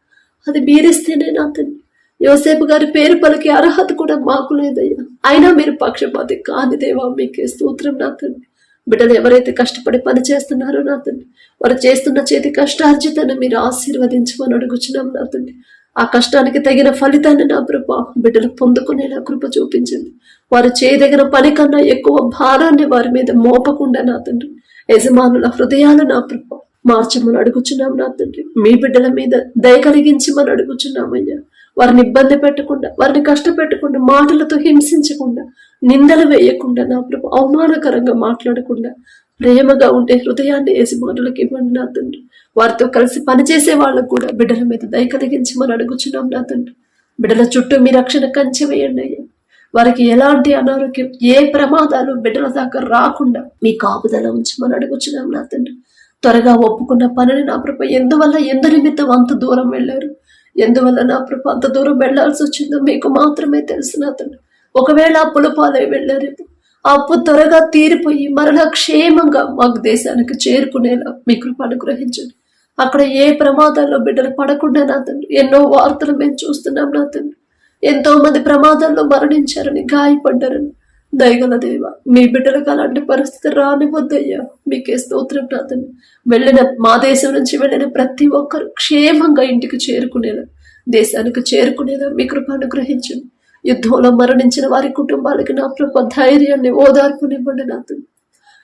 S1: అది మీరిస్తేనే నా తండ్రి. యోసేపు గారి పేరు పలికి అర్హత కూడా మాకు లేదయ్యా. అయినా మీరు పక్షపాతి కాని దేవా, మీకే స్తోత్రం నా తండ్రి. బిడ్డలు ఎవరైతే కష్టపడి పని చేస్తున్నారో నా తండ్రి, వారు చేస్తున్న చేతి కష్టార్జితాన్ని మీరు ఆశీర్వదించమని అడుగుచున్నాం నా తండ్రి. ఆ కష్టానికి తగిన ఫలితాన్ని నా ప్రభా బిడ్డలు పొందుకునేలా కృప చూపించండి. వారు చేయదగిన పని కన్నా ఎక్కువ భారాన్ని వారి మీద మోపకుండా నా తండ్రి యజమానుల హృదయాలు నా ప్రభా మార్చమని అడుగుచున్నాం నా తండ్రి. మీ బిడ్డల మీద దయ కలిగించమని అడుగుచున్నామయ్యా. వారిని ఇబ్బంది పెట్టకుండా, వారిని కష్టపెట్టకుండా, మాటలతో హింసించకుండా, నిందలు వేయకుండా నా ప్రభు అవమానకరంగా మాట్లాడకుండా ప్రేమగా ఉండే హృదయాన్ని యజమానులకు ఇవ్వండి నా తండ్రి. వారితో కలిసి పనిచేసే వాళ్ళకు కూడా బిడ్డల మీద దయ కలిగించమని అడుగుచున్నాం నా తండ్రి. బిడ్డల చుట్టూ మీ రక్షణ కంచె వేయండి అయ్యా. వారికి ఎలాంటి అనారోగ్యం, ఏ ప్రమాదాలు బిడ్డల దాకా రాకుండా మీ కాపుదల ఉంచమని అడుగుచున్నాం నా తండ్రి. త్వరగా ఒప్పుకున్న పనిని నా ప్రభు ఎందువల్ల, ఎందు నిమిత్తం అంత దూరం వెళ్ళారు, ఎందువల్ల నా ప్రభు అంత దూరం వెళ్లాల్సి వచ్చిందో మీకు మాత్రమే తెలుసు నా తండ్రి. ఒకవేళ అప్పుల పాలై వెళ్ళారు, ఆ అప్పు త్వరగా తీరిపోయి మరలా క్షేమంగా మాకు దేశానికి చేరుకునేలా మీ కృప అనుగ్రహించండి. అక్కడ ఏ ప్రమాదాల్లో బిడ్డలు పడకుండా నా తండ్రి, ఎన్నో వార్తలు మేము చూస్తున్నాం నా తండ్రి. ఎంతో మంది ప్రమాదాల్లో మరణించారని, గాయపడ్డారని. దయగల దేవ, మీ బిడ్డలకు అలాంటి పరిస్థితి రానివద్దయ్యా. మీకే స్తోత్రం నా తండ్రి. మా దేశం నుంచి వెళ్ళిన ప్రతి ఒక్కరు క్షేమంగా ఇంటికి చేరుకునేలా, దేశానికి చేరుకునేలా మీ కృప అనుగ్రహించండి. యుద్ధంలో మరణించిన వారి కుటుంబాలకి నా ప్రభు ధైర్యాన్ని, ఓదార్పునివ్వండి నా తండ్రి.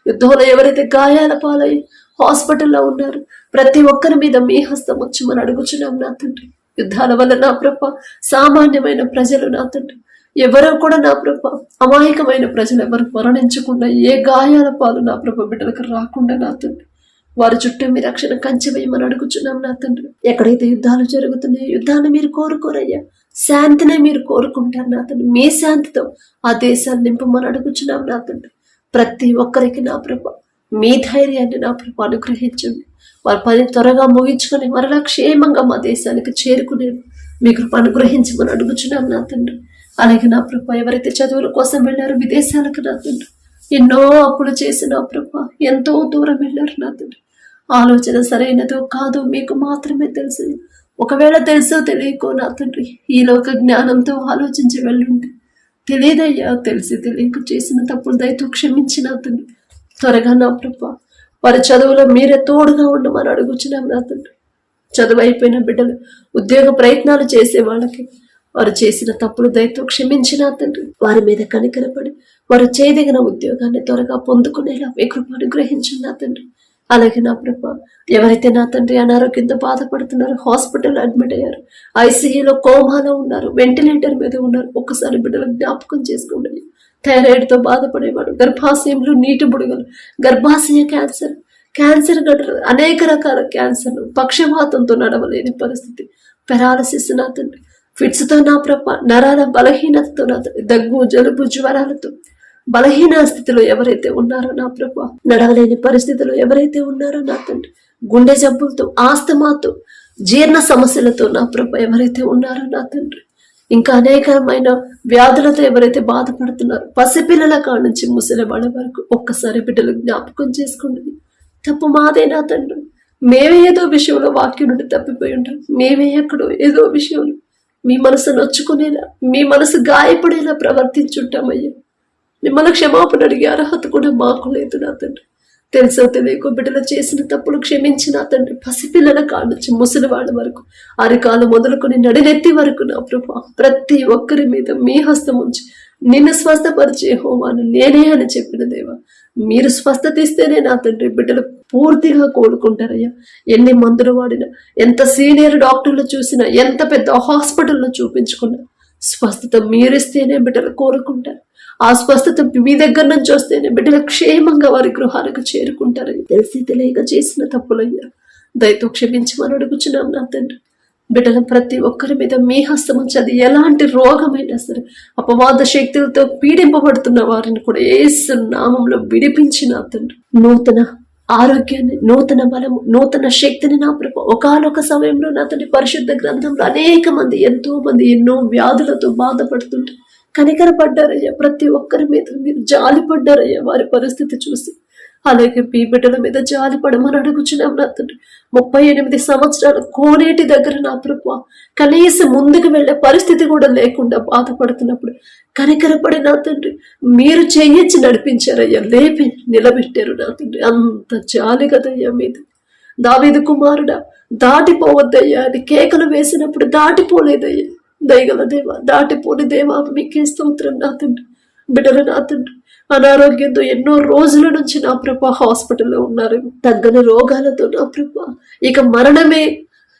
S1: యుద్ధంలో ఎవరైతే గాయాల పాలై హాస్పిటల్లో ఉన్నారు, ప్రతి ఒక్కరి మీద మీ హస్తం వచ్చమని అడుగుచున్నాం నా తండ్రి. యుద్ధాల వల్ల నా ప్రభ సామాన్యమైన ప్రజలు నా తండ్రి ఎవరో కూడా నా ప్రభ, అమాయకమైన ప్రజలు ఎవరు మరణించకుండా, ఏ గాయాల పాలు నా ప్రభ బిడ్డలకు రాకుండా నా తండ్రి వారి చుట్టూ మీ రక్షణ కంచె వేయమని అడుగుచున్నాం నా తండ్రి. ఎక్కడైతే యుద్ధాలు జరుగుతున్నాయో యుద్ధాన్ని మీరు కోరుకోరయ్యా, శాంతినే మీరు కోరుకుంటారు నా తండ్రి. మీ శాంతితో ఆ దేశాన్ని నింపమని అడుగుచున్నాం నా తండ్రి. ప్రతి ఒక్కరికి నా ప్రభ మీ ధైర్యాన్ని నా ప్రభ అనుగ్రహించండి. వారి పని త్వరగా ముగించుకొని మరలా క్షేమంగా మా దేశానికి చేరుకునేది మీ కృప అనుగ్రహించమని అడుగుచున్నాం నా తండ్రి. అలాగే నా ప్రభ ఎవరైతే చదువుల కోసం వెళ్ళారో విదేశాలకు నా తండ్రి, ఎన్నో అప్పులు చేసి నా ప్రభ ఎంతో దూరం వెళ్ళారు నా తండ్రి. ఆలోచన సరైనదో కాదో మీకు మాత్రమే తెలుసు. ఒకవేళ తెలుసో తెలియకో నా తండ్రి ఈ లోక జ్ఞానంతో ఆలోచించి వెళ్ళుంటే, తెలియదయ్యా, తెలిసి తెలియక చేసిన తప్పులు దయతో క్షమించి నా తండ్రి. త్వరగా నా ప్రభ వారి చదువులో మీరే తోడుగా ఉండమని అడుగుచున్నాం నా తండ్రి. చదువు అయిపోయిన బిడ్డలు ఉద్యోగ ప్రయత్నాలు చేసే వాళ్ళకి వారు చేసిన తప్పులు దయతో క్షమించిన తండ్రి. వారి మీద కనికరపడి వారు చేయదగిన ఉద్యోగాన్ని త్వరగా పొందుకునేలా మీ కృప అనుగ్రహించిన నా తండ్రి. అలాగే నా ప్రభ ఎవరైతే నా తండ్రి అనారోగ్యంతో బాధపడుతున్నారో, హాస్పిటల్ అడ్మిట్ అయ్యారు, ఐసీయూలో కోమాలో ఉన్నారు, వెంటిలేటర్ మీద ఉన్నారు, ఒక్కసారి బిడ్డలు జ్ఞాపకం చేసుకోండి. థైరాయిడ్తో బాధపడేవాడు, గర్భాశయంలో నీటి బుడగలు, గర్భాశయ క్యాన్సర్ గడ్డలు, అనేక రకాల క్యాన్సర్లు, పక్షవాతంతో నడవలేని పరిస్థితి, పెరాలసిస్ నా తండ్రి, ఫిట్స్తో నా ప్రభ, నరాల బలహీనతతో నా తండ్రి, దగ్గు, జలుబు, జ్వరాలతో బలహీన స్థితిలో ఎవరైతే ఉన్నారో నా ప్రభ, నడవలేని పరిస్థితిలో ఎవరైతే ఉన్నారో నా తండ్రి, గుండె జబ్బులతో, ఆస్తమాతో, జీర్ణ సమస్యలతో నా ప్రభ ఎవరైతే ఉన్నారో నా తండ్రి, ఇంకా అనేకమైన వ్యాధులతో ఎవరైతే బాధపడుతున్నారో, పసిపిల్లల కాడ నుంచి ముసలి వాళ్ళ వరకు ఒక్కసారి బిడ్డలు జ్ఞాపకం చేసుకోండి. తప్పు మాదే నా తండ్రి. మేమే ఏదో విషయంలో వాక్యం నుండి తప్పిపోయి ఉంటాం. మేమే ఎక్కడో ఏదో విషయంలో మీ మనసు నొచ్చుకునేలా, మీ మనసు గాయపడేలా ప్రవర్తించుంటామయ్యా. మిమ్మల్ని క్షమాపణ అడిగే అర్హత కూడా మాకు లేదు నా తండ్రి. తెలుసో తెలియకో బిడ్డలు చేసిన తప్పులు క్షమించిన తండ్రి. పసిపిల్లల కాడ నుంచి ముసలి వాళ్ళ వరకు, అరికాలు మొదలుకొని నడినెత్తి వరకు నా ప్రభా ప్రతి ఒక్కరి మీద మీ హస్తం ఉంచి నిన్ను స్వస్థపరిచే హోమాను నేనే అని చెప్పిన దేవా, మీరు స్వస్థత ఇస్తేనే నా తండ్రి బిడ్డలు పూర్తిగా కోలుకుంటారయ్యా. ఎన్ని మందులు వాడినా, ఎంత సీనియర్ డాక్టర్లు చూసినా, ఎంత పెద్ద హాస్పిటల్లో చూపించుకున్నా, స్వస్థత మీరిస్తేనే బిడ్డలు కోరుకుంటారు. ఆ స్వస్థత మీ దగ్గర నుంచి వస్తేనే బిడ్డలు క్షేమంగా వారి గృహాలకు చేరుకుంటారని తెలిసి తెలియక చేసిన తప్పులయ్యా దయతో క్షమించమని అడుగుచున్నాం నా తండ్రి. బిడ్డల ప్రతి ఒక్కరి మీద మీ హస్తం ఉంచి, అది ఎలాంటి రోగమైనా సరే, అపవాద శక్తులతో పీడింపబడుతున్న వారిని కూడా యేసు నామంలో విడిపించి నా తండ్రి నూతన ఆరోగ్యాన్ని, నూతన బలము, నూతన శక్తిని నా ప్రభు. ఒకానొక సమయంలో నా తండ్రి పరిశుద్ధ గ్రంథంలో అనేక మంది, ఎంతో మంది ఎన్నో వ్యాధులతో బాధపడుతుంటే కనికరపడ్డారయ్యా. ప్రతి ఒక్కరి మీద మీరు జాలిపడ్డారయ్యా వారి పరిస్థితి చూసి. అలాగే మీ బిడ్డల మీద జాలిపడమని అడుగుచున్నాం నా తండ్రి. 38 సంవత్సరాలు కోనేటి దగ్గర నా ప్రభు కనీసం ముందుకు వెళ్లే పరిస్థితి కూడా లేకుండా బాధపడుతున్నప్పుడు కనికరపడి నా తండ్రి మీరు చెయ్యించి నడిపించారయ్యా, లేపి నిలబెట్టారు నా తండ్రి. అంత జాలి కదయ్యా మీది. దావీదు కుమారుడా దాటిపోవద్దయ్యా అని కేకలు వేసినప్పుడు దాటిపోలేదయ్యా. దయగల దేవా, దాటిపోని దేవా మీకే స్తోత్రం నా తండ్రి. బిడ్డలు నా తండ్రి అనారోగ్యంతో ఎన్నో రోజుల నుంచి నా ప్రభ హాస్పిటల్లో ఉన్నారు, తగ్గని రోగాలతో నా ప్రభ. ఇక మరణమే,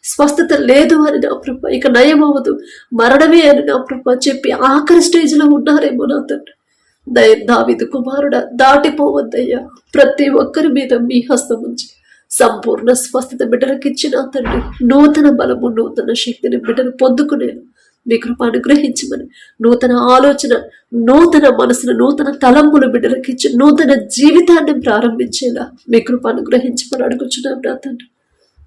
S1: స్వస్థత లేదు అని నా ప్రభ, ఇక నయం అవ్వదు, మరణమే అని నా ప్రభ చెప్పి ఆఖరి స్టేజ్ లో ఉన్నారేమో నా తండ్రి. దావీదు కుమారుడా దాటిపోవద్దయ్యా. ప్రతి ఒక్కరి మీద మీ హస్తం ఉంచి సంపూర్ణ స్వస్థత బిడ్డలకు ఇచ్చిన తండ్రి. నూతన బలము, నూతన శక్తిని బిడ్డలు పొందుకునేలా మీ కృప అనుగ్రహించమని, నూతన ఆలోచన, నూతన మనసును, నూతన తలంపులు బిడ్డలకు ఇచ్చి నూతన జీవితాన్ని ప్రారంభించేలా మీ కృప అనుగ్రహించమని అడుగుచున్నాం నా తండ్రి.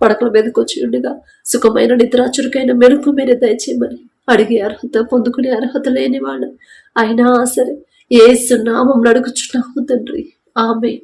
S1: పడకల మీదకి వచ్చి ఉండగా సుఖమైన నిద్ర, చురుకైన మెరుపు మీరే దయచేయమని అడిగే అర్హత, పొందుకునే అర్హత లేని వాళ్ళు అయినా సరే యేసు నామమున అడుగుచున్నాము తండ్రి. ఆమేన్.